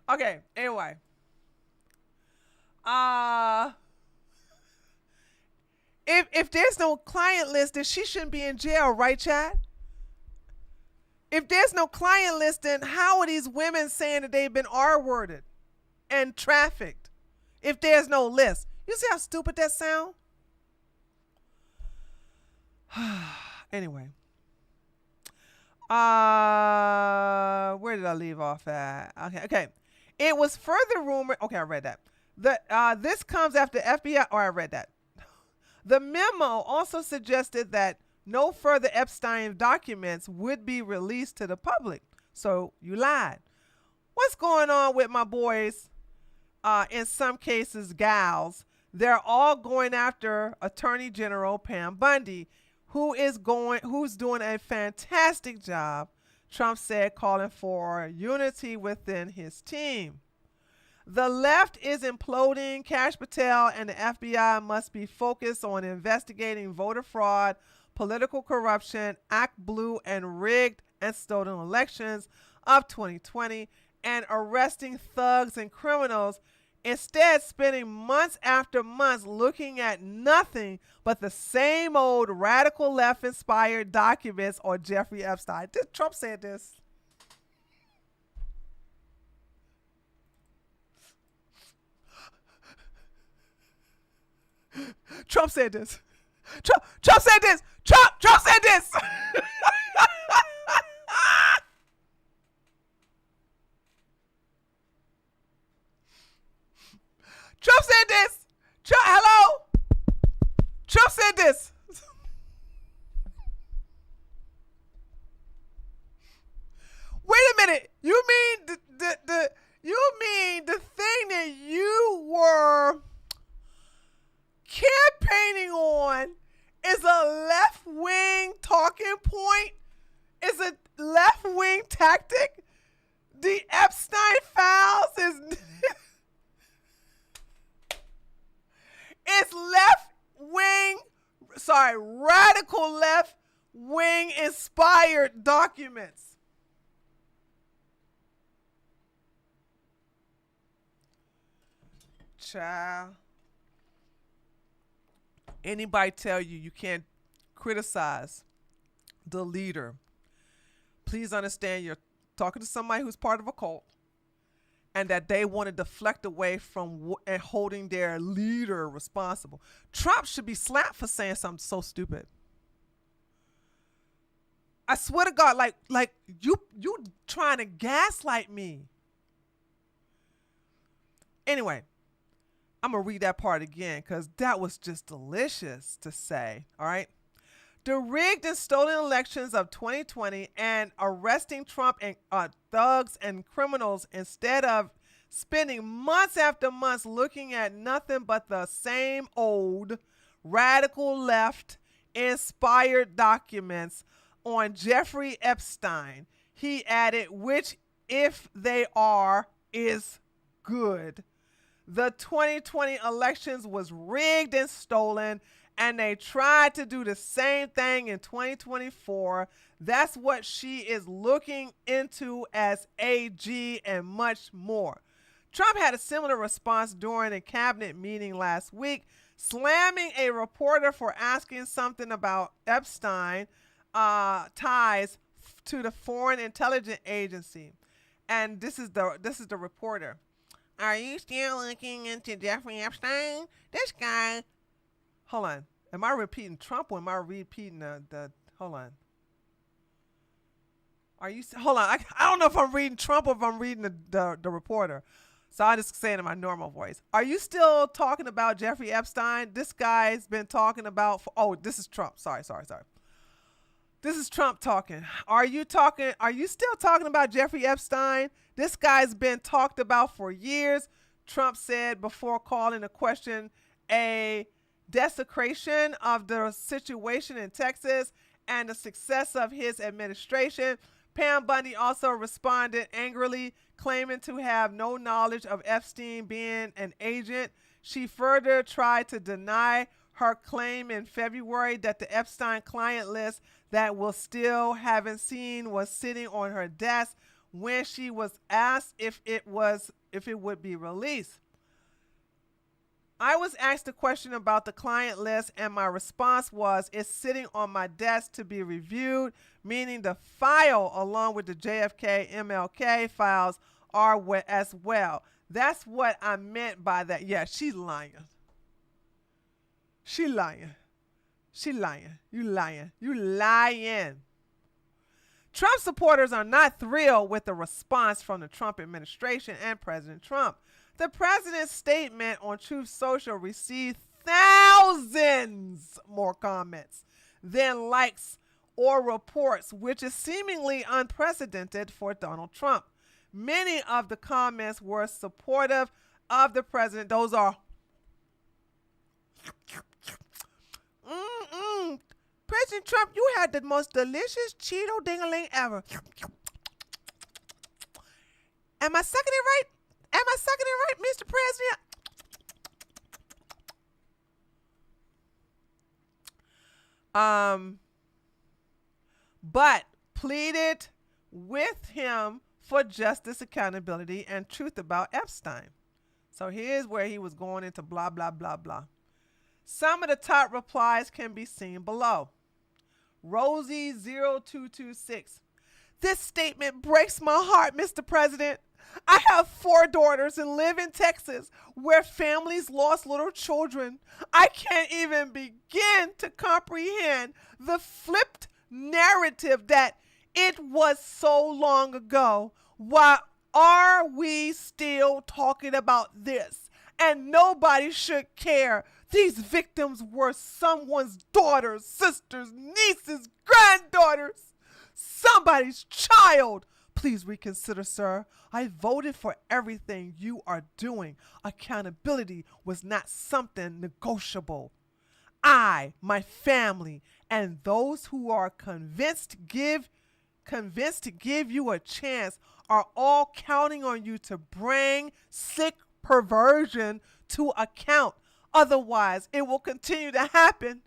Okay, anyway. If there's no client list, then she shouldn't be in jail, right, Chad? If there's no client list, then how are these women saying that they've been R-worded and trafficked if there's no list? You see how stupid that sounds? Anyway, where did I leave off at? Okay. It was further rumored. Okay, I read that. This comes after FBI. I read that. The memo also suggested that no further Epstein documents would be released to the public. So you lied. What's going on with my boys? In some cases, gals. They're all going after Attorney General Pam Bundy, who's doing a fantastic job, Trump said, calling for unity within his team. The left is imploding. Kash Patel and the FBI must be focused on investigating voter fraud, political corruption, Act Blue, and rigged and stolen elections of 2020, and arresting thugs and criminals, instead spending months after months looking at nothing but the same old radical left-inspired documents on Jeffrey Epstein. Trump said this. Trump said this. Trump said this. Trump said this. Trump said this. Hello? Trump said this. Wait a minute. You mean the thing that you were campaigning on is a left-wing talking point? Is a left-wing tactic? The Epstein files is it's radical left-wing inspired documents. Child. Anybody tell you you can't criticize the leader, please understand you're talking to somebody who's part of a cult and that they want to deflect away from and holding their leader responsible. Trump should be slapped for saying something so stupid. I swear to God, like you trying to gaslight me. Anyway, I'm going to read that part again because that was just delicious to say, all right? The rigged and stolen elections of 2020 and arresting Trump and thugs and criminals instead of spending months after months looking at nothing but the same old radical left inspired documents on Jeffrey Epstein. He added, which if they are, is good. The 2020 elections was rigged and stolen, and they tried to do the same thing in 2024. That's what she is looking into as AG and much more. Trump had a similar response during a cabinet meeting last week, slamming a reporter for asking something about Epstein ties to the Foreign Intelligence Agency. And this is the reporter. Are you still looking into Jeffrey Epstein? This guy. Hold on. Am I repeating Trump or am I repeating the hold on. Hold on. I don't know if I'm reading Trump or if I'm reading the reporter. So I just say it in my normal voice. Are you still talking about Jeffrey Epstein? This guy's been talking about this is Trump. Sorry. This is Trump talking. Are you still talking about Jeffrey Epstein? This guy's been talked about for years, Trump said before calling the question a desecration of the situation in Texas and the success of his administration. Pam Bundy also responded angrily, claiming to have no knowledge of Epstein being an agent. She further tried to deny her claim in February that the Epstein client list that we still haven't seen was sitting on her desk when she was asked if it would be released. I was asked a question about the client list and my response was, it's sitting on my desk to be reviewed, meaning the file along with the JFK MLK files are as well. That's what I meant by that. Yeah, she's lying. She lying. You lying. Trump supporters are not thrilled with the response from the Trump administration and President Trump. The president's statement on Truth Social received thousands more comments than likes or reports, which is seemingly unprecedented for Donald Trump. Many of the comments were supportive of the president. Those are President Trump, you had the most delicious Cheeto ding-a-ling ever. Am I sucking it right? Mr. President? But pleaded with him for justice, accountability, and truth about Epstein. So here's where he was going into blah, blah, blah, blah. Some of the top replies can be seen below. Rosie0226. This statement breaks my heart, Mr. President. I have 4 daughters and live in Texas where families lost little children. I can't even begin to comprehend the flipped narrative that it was so long ago. Why are we still talking about this? And nobody should care. These victims were someone's daughters, sisters, nieces, granddaughters, somebody's child. Please reconsider, sir. I voted for everything you are doing. Accountability was not something negotiable. I, my family, and those who are convinced to give you a chance are all counting on you to bring sick perversion to account. Otherwise, it will continue to happen.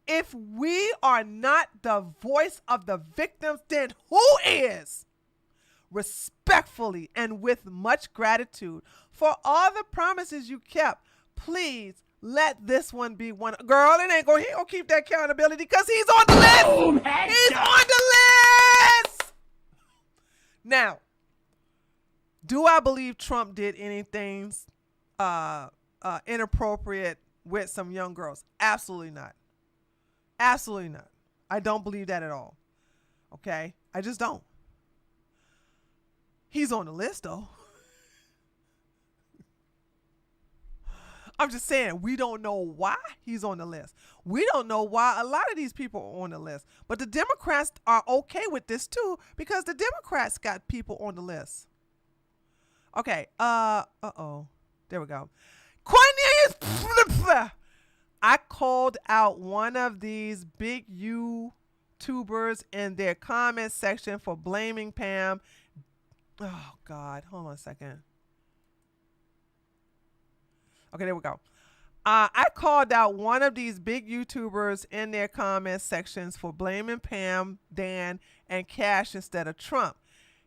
If we are not the voice of the victims, then who is? respectfully and with much gratitude for all the promises you kept. Please let this one be one. Girl, he ain't gonna keep that accountability because he's on the list. Boom, He's headshot. on the list. Now, do I believe Trump did anything inappropriate with some young girls? Absolutely not. Absolutely not. I don't believe that at all. Okay? I just don't. He's on the list, though. I'm just saying, we don't know why he's on the list. We don't know why a lot of these people are on the list. But the Democrats are okay with this, too, because the Democrats got people on the list. Okay. There we go. Cornelius. I called out one of these big YouTubers in their comment section for blaming Pam. Oh, God. Hold on a second. Okay, there we go. I called out one of these big YouTubers in their comment sections for blaming Pam, Dan, and Cash instead of Trump.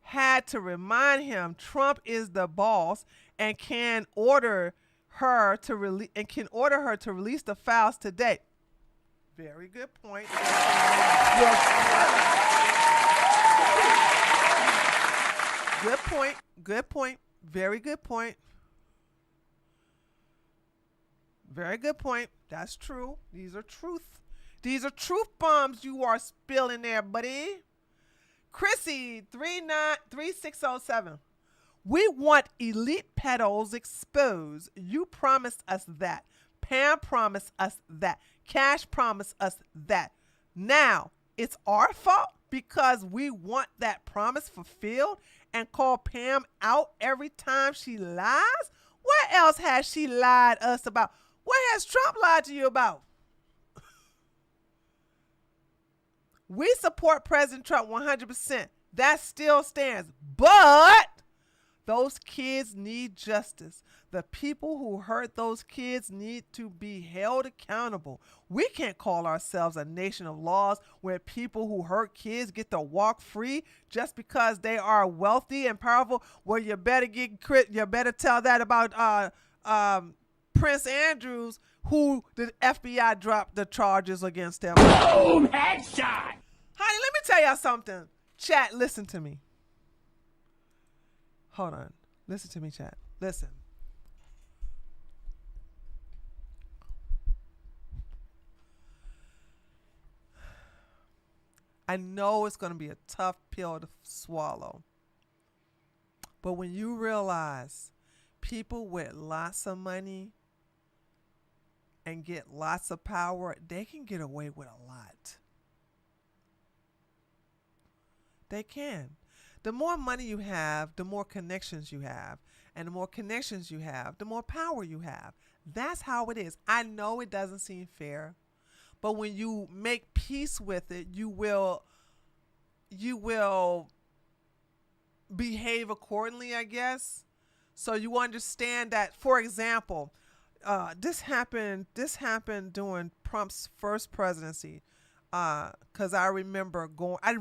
Had to remind him Trump is the boss and can order her to release the files today. Very good point. Good point. Good point. Very good point. Very good point. That's true. These are truth. These are truth bombs you are spilling there, buddy. Chrissy 3607. We want elite pedos exposed. You promised us that. Pam promised us that. Cash promised us that. Now, it's our fault because we want that promise fulfilled and call Pam out every time she lies? What else has she lied us about? What has Trump lied to you about? We support President Trump 100%. That still stands. But those kids need justice. The people who hurt those kids need to be held accountable. We can't call ourselves a nation of laws where people who hurt kids get to walk free just because they are wealthy and powerful. Well, you better tell that about Prince Andrews, who the FBI dropped the charges against him. Boom, headshot. Honey, let me tell y'all something. Chat, listen to me. Hold on. Listen to me, chat. Listen. I know it's going to be a tough pill to swallow. But when you realize people with lots of money and get lots of power, they can get away with a lot. They can. The more money you have, the more connections you have. And the more connections you have, the more power you have. That's how it is. I know it doesn't seem fair, but when you make peace with it, you will behave accordingly, I guess. So you understand that, for example, this happened during Trump's first presidency. Because I remember I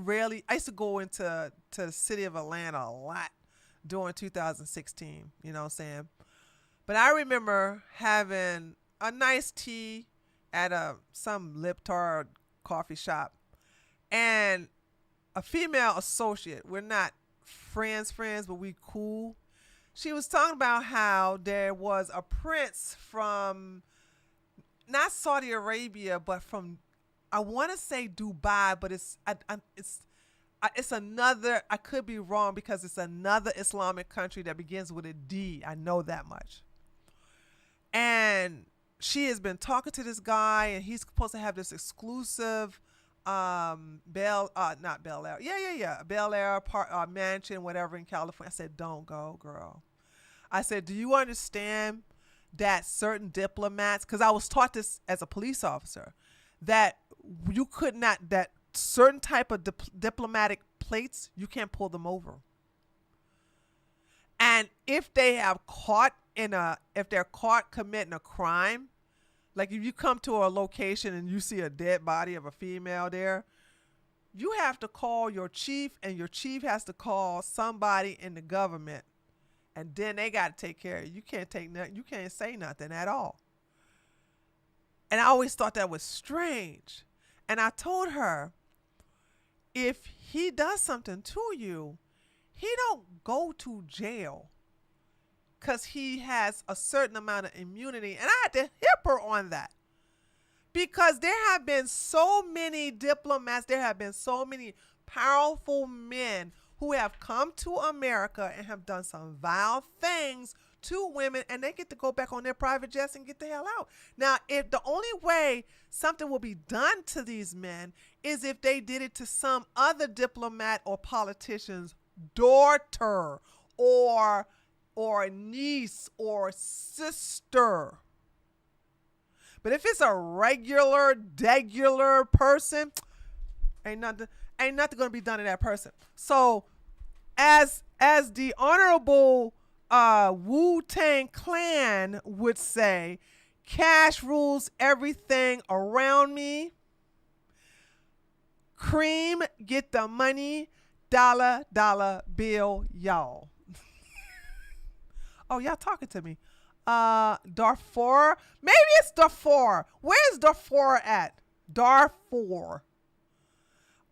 used to go into the city of Atlanta a lot during 2016, you know what I'm saying? But I remember having a nice tea at some Libtard coffee shop, and a female associate, we're not friends, but we cool. She was talking about how there was a prince from not Saudi Arabia, but from, I want to say Dubai, but it's another, I could be wrong because it's another Islamic country that begins with a D. I know that much. And she has been talking to this guy, and he's supposed to have this exclusive Bel Air mansion, whatever, in California. I said, don't go, girl. I said, do you understand that certain diplomats, because I was taught this as a police officer, that you could not, that certain type of diplomatic plates, you can't pull them over. And if they have if they're caught committing a crime, like if you come to a location and you see a dead body of a female there, you have to call your chief, and your chief has to call somebody in the government, and then they got to take care of it. You can't take nothing. You can't say nothing at all. And I always thought that was strange. And I told her, if he does something to you, he don't go to jail because he has a certain amount of immunity. And I had to hip her on that. Because there have been so many diplomats, there have been so many powerful men who have come to America and have done some vile things to women, and they get to go back on their private jets and get the hell out. Now, if the only way something will be done to these men is if they did it to some other diplomat or politician's daughter or niece or sister. But if it's a regular person, ain't nothing gonna be done to that person. So, as the honorable Wu-Tang Clan would say, cash rules everything around me. Cream, get the money, dollar bill, y'all. Oh, y'all talking to me. Darfur? Maybe it's Darfur. Where's Darfur at? Darfur.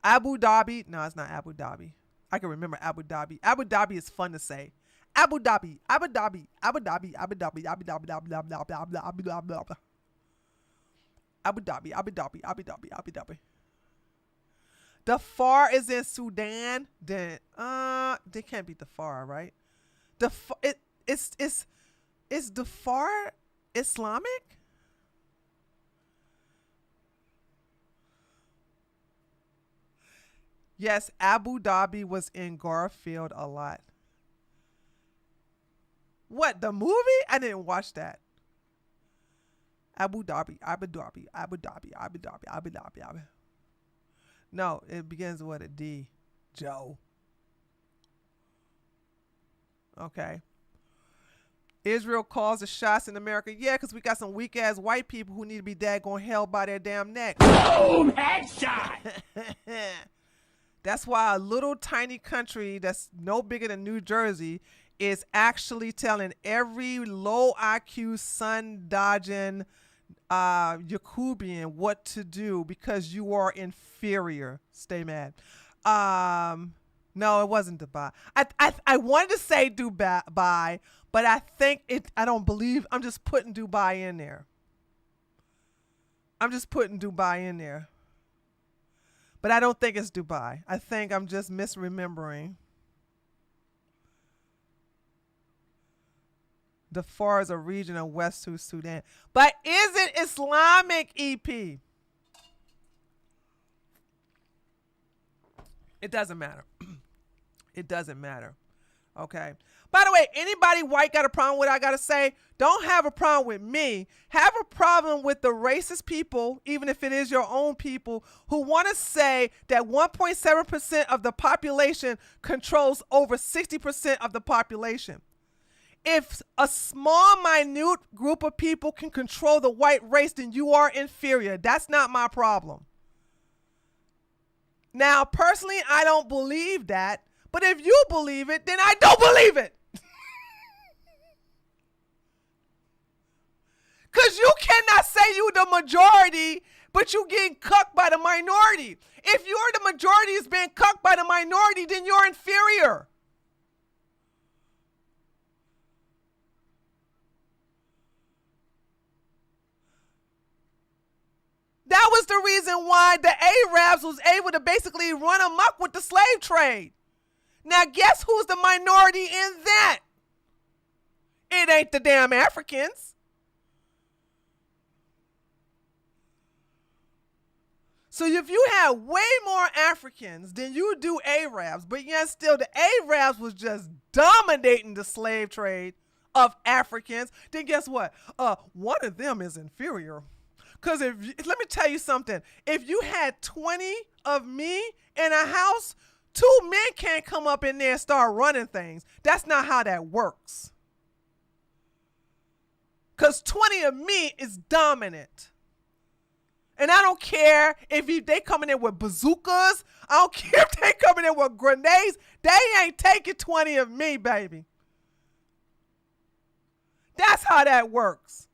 Abu Dhabi. No, it's not Abu Dhabi. I can remember Abu Dhabi. Abu Dhabi is fun to say. Abu Dhabi. Abu Dhabi. Abu Dhabi. Abu Dhabi. Abu Dhabi. Abu Dhabi. Abu Dhabi. Abu Dhabi. Abu Dhabi. Abu Dhabi. Abu Dhabi. Abu Dhabi. Darfur is in Sudan. Then they can't be Darfur, right? Is Darfur Islamic? Yes, Abu Dhabi was in Garfield a lot. What, the movie? I didn't watch that. Abu Dhabi, Abu Dhabi, Abu Dhabi, Abu Dhabi, Abu Dhabi, Abu. No, it begins with a D. Joe. Okay. Israel calls the shots in America. Yeah, because we got some weak ass white people who need to be daggone held by their damn neck. Boom! Headshot! That's why a little tiny country that's no bigger than New Jersey is actually telling every low IQ, sun dodging Yakubian what to do because you are inferior. Stay mad. No, it wasn't Dubai. I wanted to say Dubai, but I think I don't believe. I'm just putting Dubai in there. But I don't think it's Dubai. I think I'm just misremembering. Darfur is a region of West Sudan. But is it Islamic, EP? It doesn't matter. It doesn't matter. Okay. By the way, anybody white got a problem with what I got to say? Don't have a problem with me. Have a problem with the racist people, even if it is your own people, who want to say that 1.7% of the population controls over 60% of the population. If a small, minute group of people can control the white race, then you are inferior. That's not my problem. Now, personally, I don't believe that. But if you believe it, then I don't believe it. Because you cannot say you the majority, but you getting cucked by the minority. If you're the majority is being cucked by the minority, then you're inferior. That was the reason why the Arabs was able to basically run amok with the slave trade. Now, guess who's the minority in that? It ain't the damn Africans. So if you had way more Africans than you do Arabs, but yet still the Arabs was just dominating the slave trade of Africans, then guess what? One of them is inferior. Because let me tell you something. If you had 20 of me in a house, 2 men can't come up in there and start running things. That's not how that works. Because 20 of me is dominant. And I don't care if they coming in with bazookas. I don't care if they coming in with grenades. They ain't taking 20 of me, baby. That's how that works.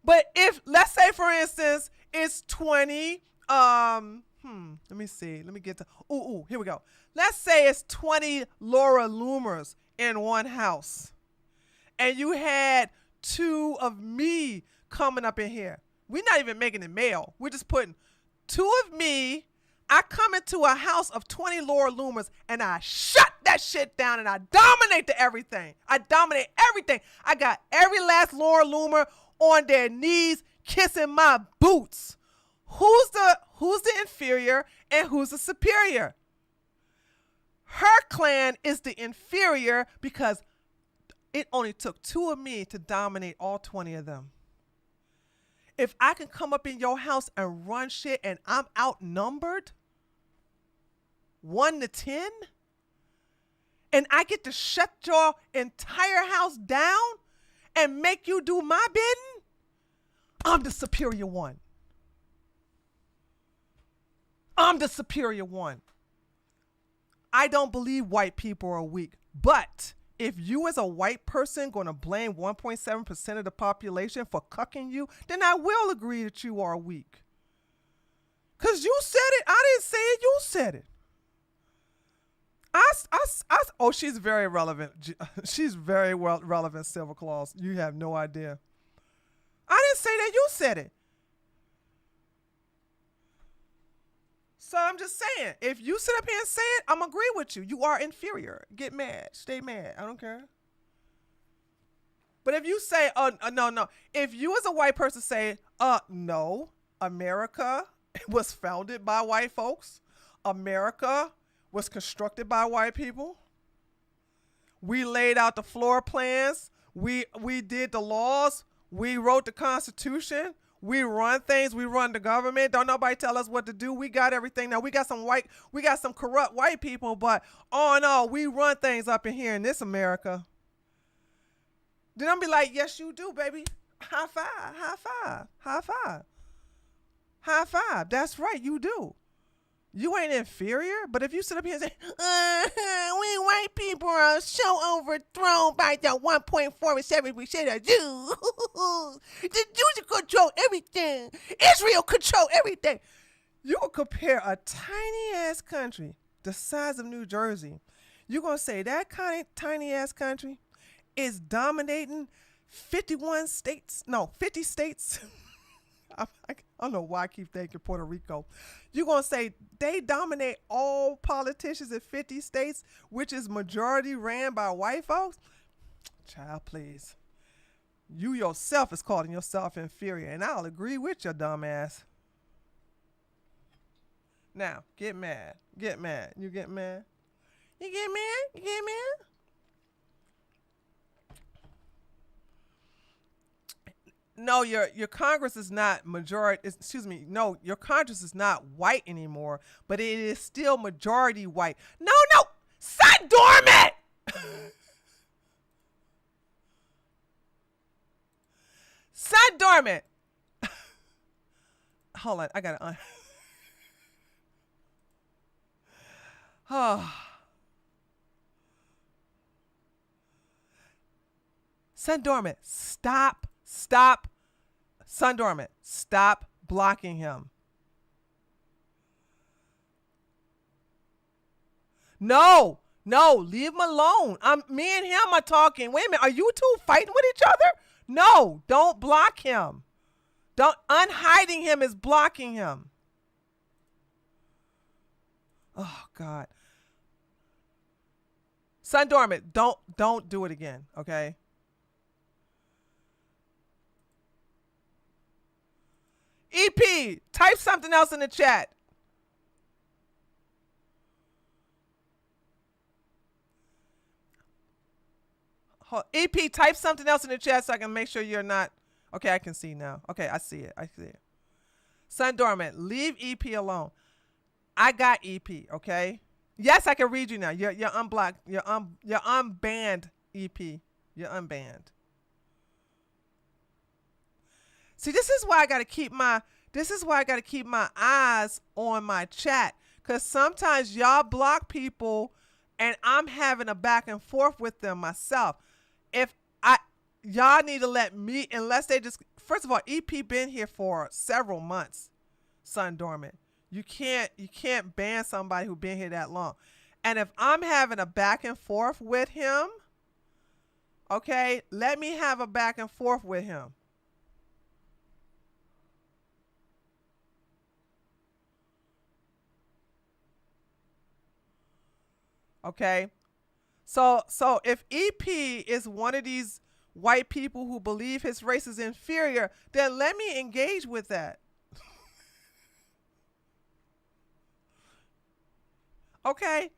But if, let's say for instance, it's 20, let me see. Let me get to, here we go. Let's say it's 20 Laura Loomers in one house. And you had 2 of me coming up in here. We're not even making it male. We're just putting 2 of me. I come into a house of 20 Laura Loomers and I shut that shit down and I dominate everything. I dominate everything. I got every last Laura Loomer on their knees kissing my boots. Who's the inferior and who's the superior? Her clan is the inferior because it only took 2 of me to dominate all 20 of them. If I can come up in your house and run shit and I'm outnumbered 1 to 10, and I get to shut your entire house down and make you do my bidding, I'm the superior one. I'm the superior one. I don't believe white people are weak, but if you as a white person going to blame 1.7% of the population for cucking you, then I will agree that you are weak. Because you said it. I didn't say it. You said it. Oh, she's very relevant. She's very well relevant, Silver Claus. You have no idea. I didn't say that. You said it. So I'm just saying, if you sit up here and say it, I'm agree with you. You are inferior. Get mad. Stay mad. I don't care. But if you say, no. If you as a white person say, no, America was founded by white folks. America was constructed by white people. We laid out the floor plans. We did the laws. We wrote the Constitution. We run things. We run the government. Don't nobody tell us what to do. We got everything. Now we got some corrupt white people, but all in all, we run things up in here in this America. Then I'll be like, yes, you do, baby. High five, high five, high five. High five. That's right, you do. You ain't inferior, but if you sit up here and say, we white people are so overthrown by the 1.47% of Jews. The Jews control everything. Israel control everything. You will compare a tiny-ass country the size of New Jersey. You're going to say that kind of tiny-ass country is dominating 50 states. I don't know why I keep thinking Puerto Rico. You're going to say they dominate all politicians in 50 states, which is majority ran by white folks? Child, please. You yourself is calling yourself inferior, and I'll agree with your dumb ass. Now, get mad. Get mad. You get mad? You get mad? You get mad? No, your Congress is not majority. No, your Congress is not white anymore, but it is still majority white. No, sit dormant. Sit dormant. Hold on, I gotta. Sit dormant. Stop. Sun dormant. Stop blocking him. No, leave him alone. Me and him are talking. Wait a minute, are you two fighting with each other? No, don't block him. Unhiding him is blocking him. Oh God. Sun dormant, don't do it again, okay? EP, type something else in the chat. EP, type something else in the chat so I can make sure you're not. Okay, I can see now. Okay, I see it. Sun dormant, leave EP alone. I got EP, okay? Yes, I can read you now. You're unblocked. You're unbanned, EP. You're unbanned. See, this is why I got to keep my This is why I got to keep my eyes on my chat, because sometimes y'all block people and I'm having a back and forth with them myself. If I, y'all need to let me, unless they just, first of all, EP been here for several months, Sun Dormant. You can't ban somebody who been here that long. And if I'm having a back and forth with him, okay, let me have a back and forth with him. Okay. So if EP is one of these white people who believe his race is inferior, then let me engage with that. Okay.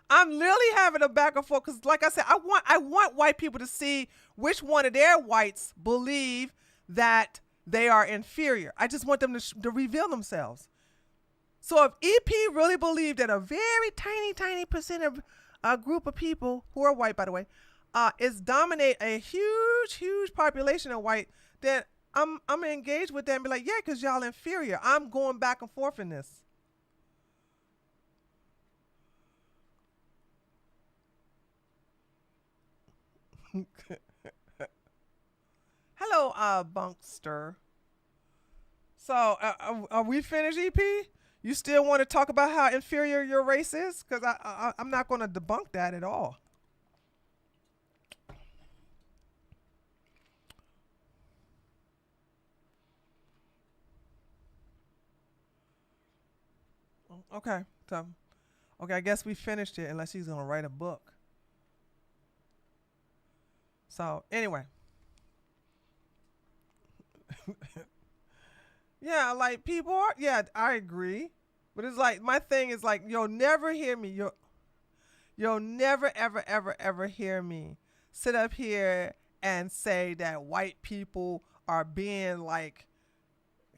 I'm literally having a back and forth because, like I said, I want white people to see which one of their whites believe that they are inferior. I just want them to reveal themselves. So if EP really believed that a very tiny percent of a group of people who are white, by the way, is dominate a huge population of white, then I'm gonna engage with them and be like, yeah, because y'all inferior. I'm going back and forth in this. Hello, Bunkster. So, are we finished, EP? You still want to talk about how inferior your race is? Because I'm not going to debunk that at all. Okay, so okay, I guess we finished it unless he's gonna write a book. So anyway, yeah, like people are. Yeah, I agree, but it's like my thing is like you'll never hear me. You'll never ever hear me sit up here and say that white people are being like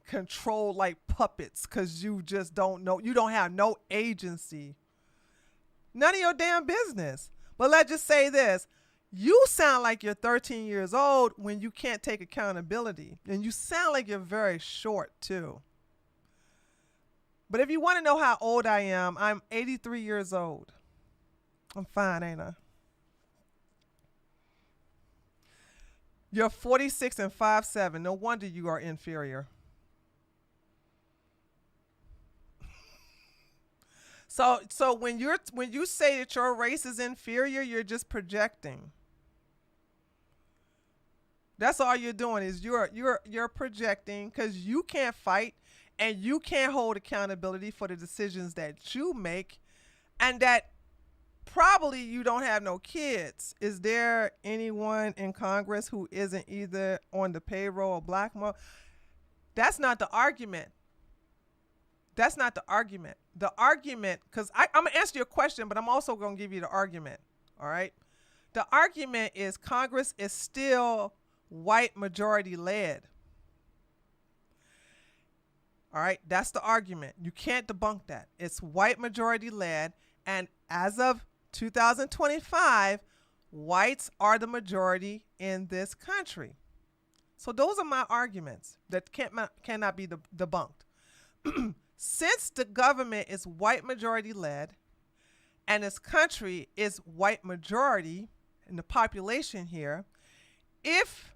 controlled like puppets because you just don't know. You don't have no agency. None of your damn business. But let's just say this. You sound like you're 13 years old when you can't take accountability. And you sound like you're very short, too. But if you want to know how old I am, I'm 83 years old. I'm fine, ain't I? You're 46 and 5'7". No wonder you are inferior. So when you say that your race is inferior, you're just projecting. That's all you're doing is you're projecting because you can't fight and you can't hold accountability for the decisions that you make, and that probably you don't have no kids. Is there anyone in Congress who isn't either on the payroll or blackmail? That's not the argument. That's not the argument. The argument, because I'm going to answer your question, but I'm also going to give you the argument. All right. The argument is Congress is still white majority led. All right. That's the argument. You can't debunk that. It's white majority led. And as of 2025, whites are the majority in this country. So those are my arguments that cannot be debunked. Since the government is white majority led and this country is white majority in the population here, if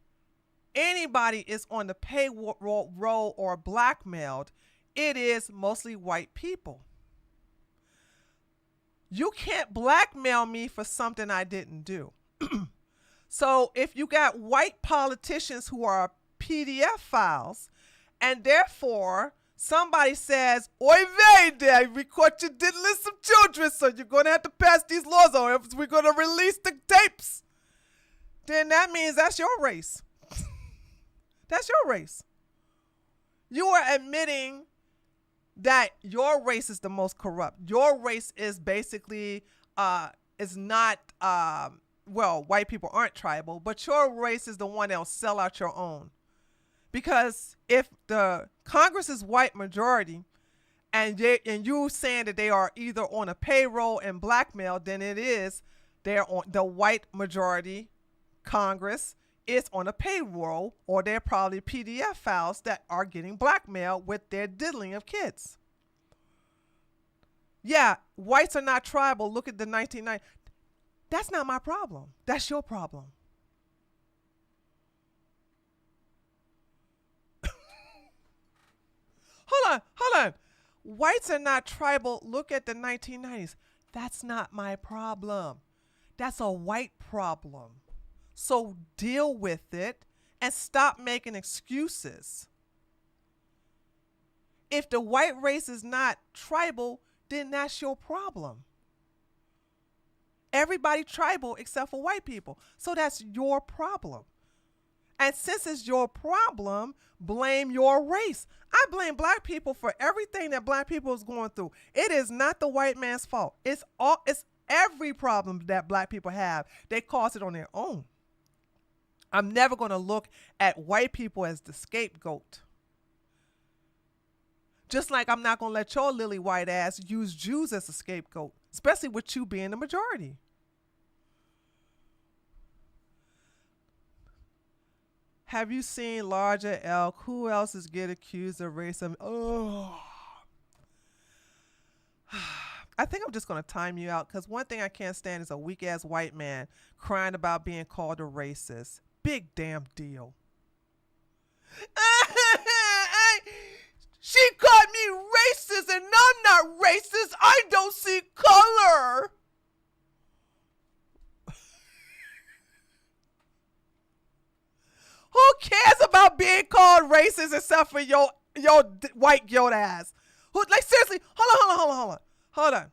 anybody is on the payroll or blackmailed, it is mostly white people. You can't blackmail me for something I didn't do. So if you got white politicians who are PDF files, and therefore somebody says, "Oy vey there, we caught you diddling some children, so you're going to have to pass these laws on if we're going to release the tapes," then that means that's your race. That's your race. You are admitting that your race is the most corrupt. Your race is basically, is not, well, white people aren't tribal, but your race is the one that'll sell out your own. Because if the Congress is white majority and you saying that they are either on a payroll and blackmail, then it is they're on the white majority Congress it's on a payroll, or they're probably PDF files that are getting blackmailed with their diddling of kids. Yeah, whites are not tribal. Look at the 1990s. That's not my problem. That's your problem. Hold on. Whites are not tribal. Look at the 1990s. That's not my problem. That's a white problem. So deal with it and stop making excuses. If the white race is not tribal, then that's your problem. Everybody tribal except for white people. So that's your problem. And since it's your problem, blame your race. I blame black people for everything that black people is going through. It is not the white man's fault. It's every problem that black people have. They cause it on their own. I'm never going to look at white people as the scapegoat. Just like I'm not going to let your lily white ass use Jews as a scapegoat, especially with you being the majority. Have you seen Larger Elk? Who else is get accused of racism? Oh. I think I'm just going to time you out, because one thing I can't stand is a weak-ass white man crying about being called a racist. Big damn deal. She called me racist and I'm not racist. I don't see color. Who cares about being called racist except for your white guilt ass? Who, like, seriously, hold on.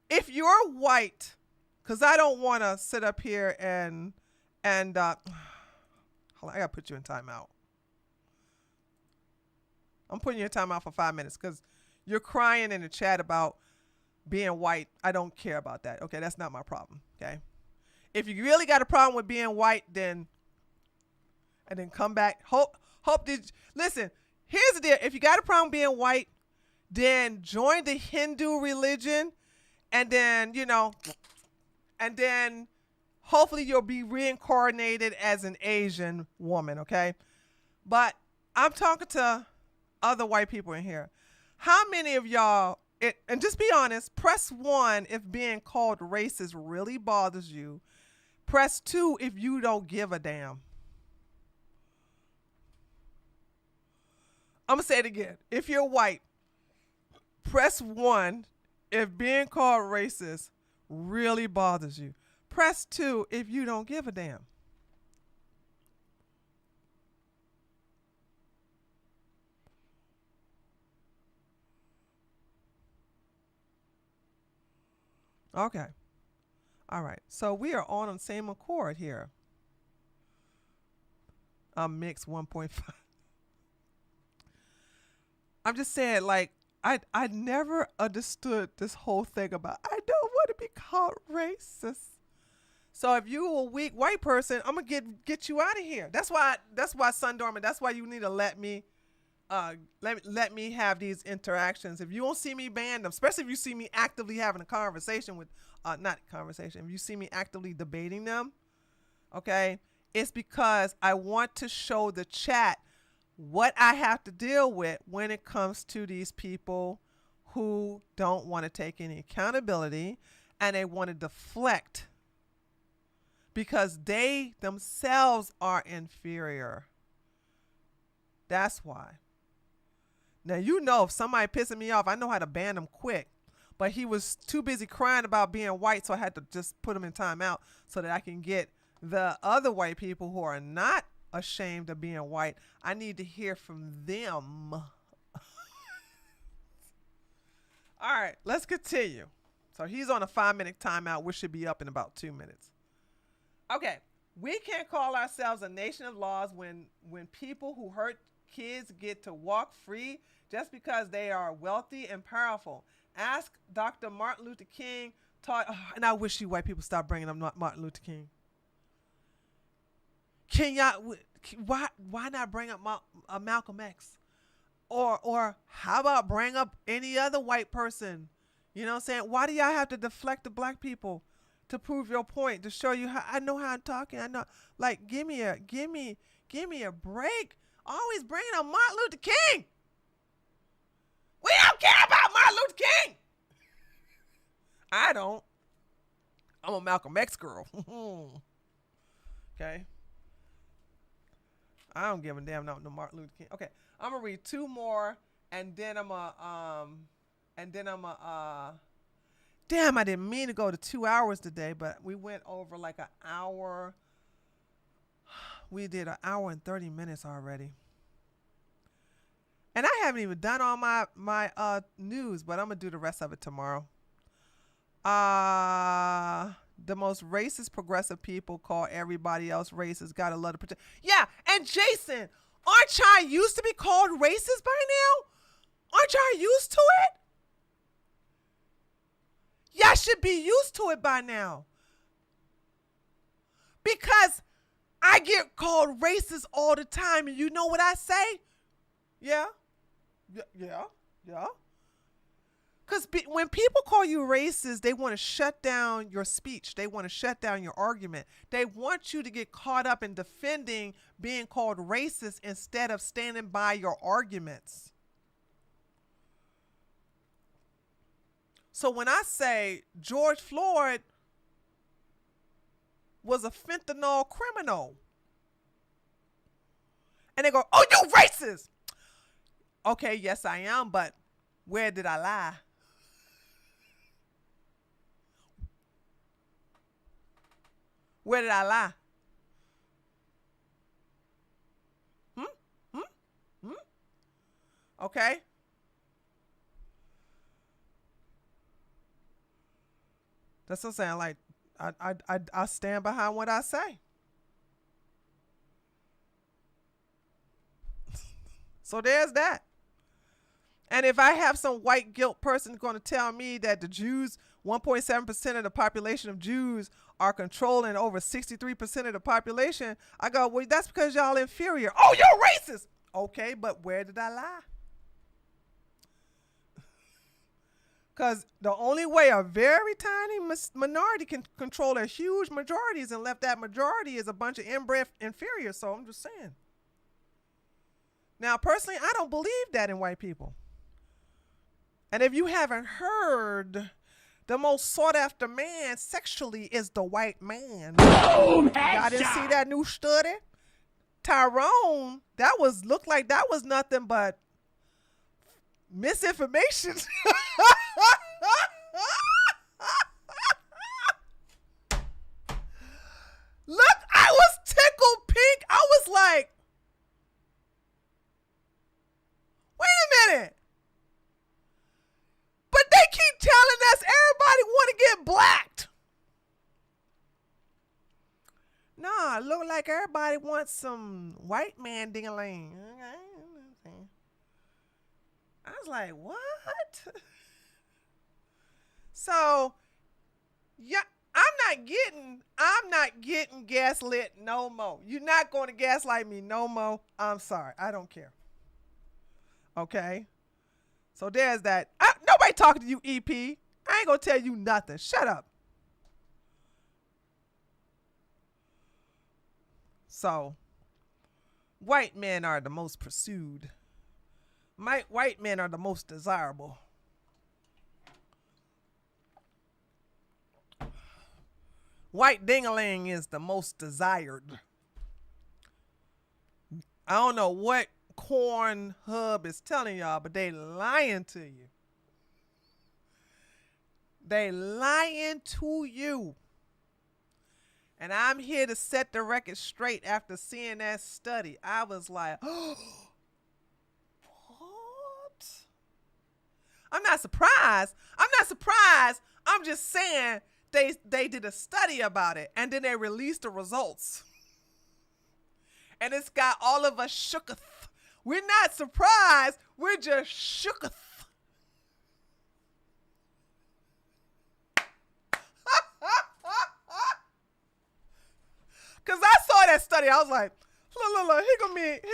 If you're white, because I don't want to sit up here and hold on, I gotta put you in timeout. I'm putting you in timeout for 5 minutes because you're crying in the chat about being white. I don't care about that. Okay, that's not my problem. Okay, if you really got a problem with being white, then come back. Listen. Here's the deal. If you got a problem being white, then join the Hindu religion, and then hopefully you'll be reincarnated as an Asian woman. Okay, but I'm talking to other white people in here. How many of y'all, and just be honest, press 1 if being called racist really bothers you. Press 2 if you don't give a damn. I'm going to say it again. If you're white, press 1 if being called racist really bothers you. Press 2 if you don't give a damn. Okay. All right. So we are on the same accord here. Mix 1.5. I'm just saying, like, I never understood this whole thing about I don't want to be called racist. So if you a weak white person, I'm gonna get you out of here. That's why Sundorman. That's why you need to let me have these interactions. If you don't see me ban them, especially if you see me actively having a conversation with, not conversation, if you see me actively debating them, okay, it's because I want to show the chat what I have to deal with when it comes to these people who don't want to take any accountability and they want to deflect because they themselves are inferior. That's why. Now, if somebody pissing me off, I know how to ban them quick. But he was too busy crying about being white, so I had to just put him in timeout so that I can get the other white people who are not ashamed of being white. I need to hear from them. All right, let's continue. So he's on a 5-minute timeout. We should be up in about 2 minutes. Okay, we can't call ourselves a nation of laws when people who hurt kids get to walk free just because they are wealthy and powerful. Ask Dr. Martin Luther King. And I wish you white people stop bringing up Martin Luther King. Can y'all? Why not bring up Malcolm X? Or how about bring up any other white person? You know what I'm saying? Why do y'all have to deflect to black people? to prove your point, to show you how I know how I'm talking. I know, like, give me a break. Always bringing up Martin Luther King. We don't care about Martin Luther King. I don't. I'm a Malcolm X girl. Okay. I don't give a damn no Martin Luther King. Okay, I'm gonna read two more, and then I'm a damn, I didn't mean to go to 2 hours today, but we went over like an hour. We did an hour and 30 minutes already. And I haven't even done all my news, but I'm gonna do the rest of it tomorrow. The most racist progressive people call everybody else racist. Gotta love to protect. Yeah, and Jason, aren't y'all used to be called racist by now? Aren't y'all used to it? Y'all should be used to it by now. Because I get called racist all the time, and you know what I say? Yeah. Because when people call you racist, they want to shut down your speech. They want to shut down your argument. They want you to get caught up in defending being called racist instead of standing by your arguments. So when I say George Floyd was a fentanyl criminal, and they go, "Oh, you racist." Okay, yes, I am, but where did I lie? Where did I lie? Okay. That's what I'm saying. Like, I stand behind what I say. So there's that. And if I have some white guilt person going to tell me that the Jews, 1.7% of the population of Jews are controlling over 63% of the population, I go, well, that's because y'all inferior. Oh, you're racist. Okay, but where did I lie? Because the only way a very tiny minority can control a huge majority is unless that majority is a bunch of inbred inferiors. So I'm just saying. Now, personally, I don't believe that in white people. And if you haven't heard, the most sought after man sexually is the white man. Boom! Y'all didn't see that new study? Tyrone, looked like that was nothing but misinformation. Look, I was tickled pink. I was like, wait a minute. But they keep telling us everybody want to get blacked. Nah, look like everybody wants some white man ding-a-ling. I was like, what? So, yeah, I'm not getting gaslit no more. You're not going to gaslight me no more. I'm sorry. I don't care. Okay? So there's that. Nobody talking to you, EP. I ain't going to tell you nothing. Shut up. So, white men are the most pursued. White men are the most desirable. White ding-a-ling is the most desired. I don't know what Corn Hub is telling y'all, but they lying to you. They lying to you. And I'm here to set the record straight after seeing that study. I was like, oh, what? I'm not surprised. I'm just saying they did a study about it, and then they released the results. And it's got all of us shooketh. We're not surprised. We're just shooketh. Because I saw that study. I was like, look. Here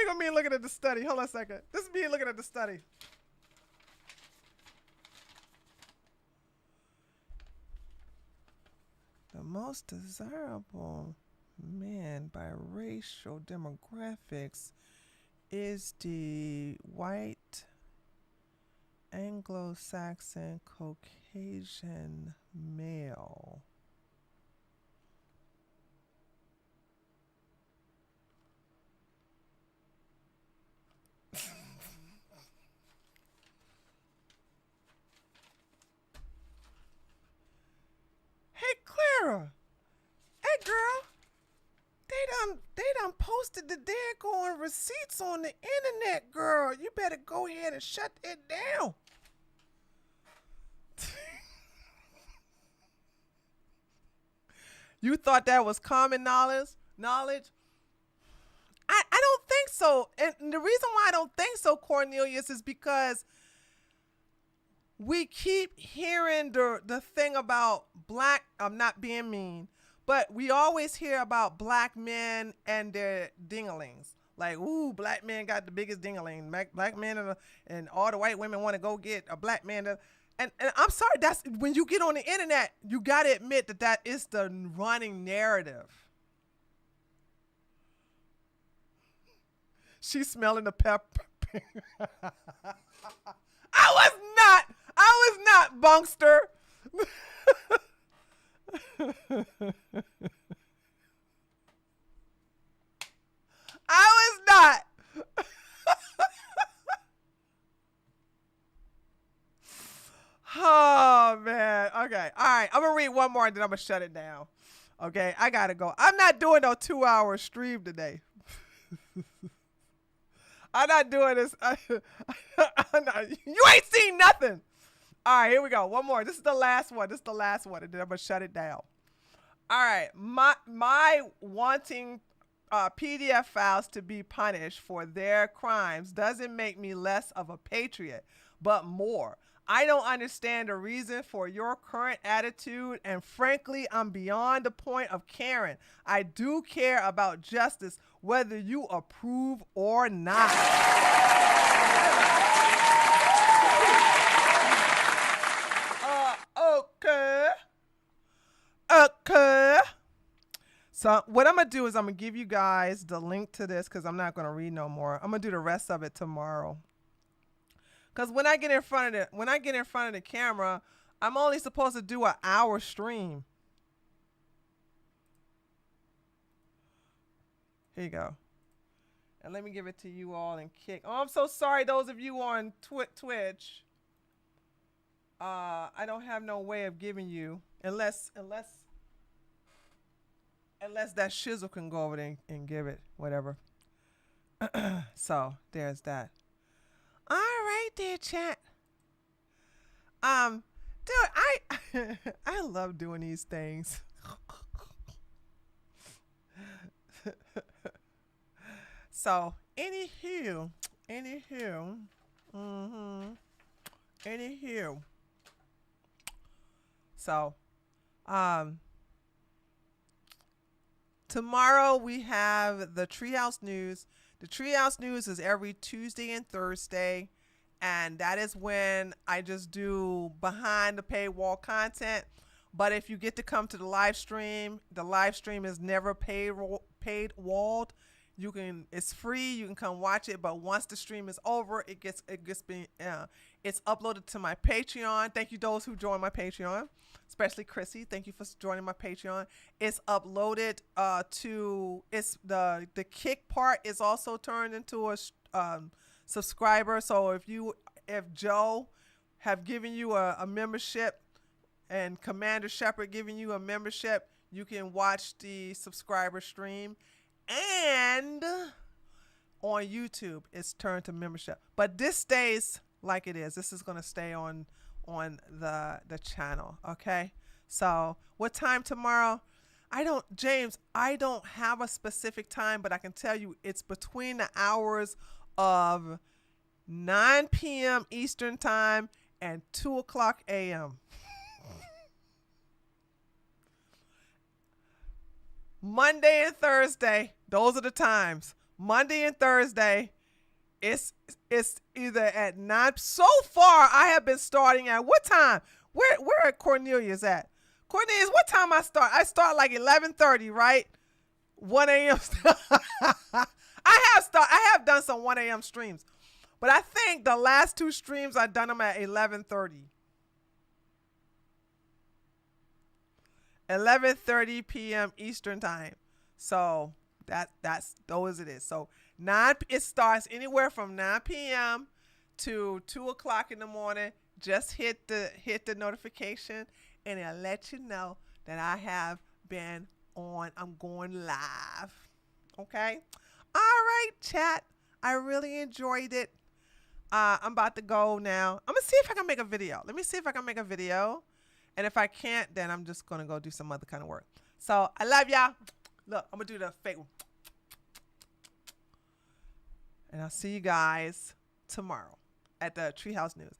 go me looking at the study. Hold on a second. This is me looking at the study. The most desirable man by racial demographics is the white Anglo-Saxon Caucasian male. Hey Clara, hey girl, they done posted the daggone receipts on the internet, girl. You better go ahead and shut it down. You thought that was common knowledge? I don't think so. And the reason why I don't think so, Cornelius, is because we keep hearing the thing about black, I'm not being mean, but we always hear about black men and their dinglings. Like, ooh, black men got the biggest dingling. Black men and all the white women want to go get a black man. And I'm sorry, that's when you get on the internet, you got to admit that is the running narrative. She's smelling the pepper. I was not, Bunkster. I was not. Oh, man. Okay. All right. I'm going to read one more and then I'm going to shut it down. Okay. I got to go. I'm not doing no 2-hour stream today. I'm not doing this. You ain't seen nothing. All right. Here we go. One more. This is the last one. And then I'm going to shut it down. All right. My wanting PDF files to be punished for their crimes doesn't make me less of a patriot, but more. I don't understand the reason for your current attitude, and frankly, I'm beyond the point of caring. I do care about justice, whether you approve or not. Okay. So what I'm going to do is I'm going to give you guys the link to this because I'm not going to read no more. I'm going to do the rest of it tomorrow. Because when I get in front of the camera, I'm only supposed to do an hour stream. Here you go. And let me give it to you all and kick. Oh, I'm so sorry, those of you on Twitch. I don't have no way of giving you unless that shizzle can go over there and give it, whatever. So there's that. All right there, chat. Dude, I love doing these things. So, anywho. So, tomorrow we have the Treehouse News. The Treehouse News is every Tuesday and Thursday, and that is when I just do behind the paywall content. But if you get to come to the live stream is never paid walled. It's free. You can come watch it. But once the stream is over, it's uploaded to my Patreon. Thank you those who joined my Patreon, especially Chrissy. Thank you for joining my Patreon. It's uploaded it's the kick part is also turned into a subscriber. So if Joe have given you a membership and Commander Shepard giving you a membership, you can watch the subscriber stream. And on YouTube, it's turned to membership. But this stays like it is. This is going to stay on the channel, okay? So, what time tomorrow? I don't have a specific time, but I can tell you it's between the hours of 9 p.m. Eastern Time and 2 o'clock a.m. Monday and Thursday, those are the times. Monday and Thursday, it's either at 9. So far, I have been starting at what time? Where Cornelius at? Cornelius, what time I start? I start like 11:30, right? 1 a.m. I have done some 1 a.m. streams, but I think the last 2 streams I done them at 11:30. 11:30 p.m. Eastern time. So that's those it is. So it starts anywhere from 9 p.m. to 2 o'clock in the morning. Just hit the notification and it'll let you know that I have been on. I'm going live. Okay. All right, chat. I really enjoyed it. I'm about to go now. I'm gonna see if I can make a video. Let me see if I can make a video. And if I can't, then I'm just gonna go do some other kind of work. So I love y'all. Look, I'm gonna do the fake one. And I'll see you guys tomorrow at the Treehouse News.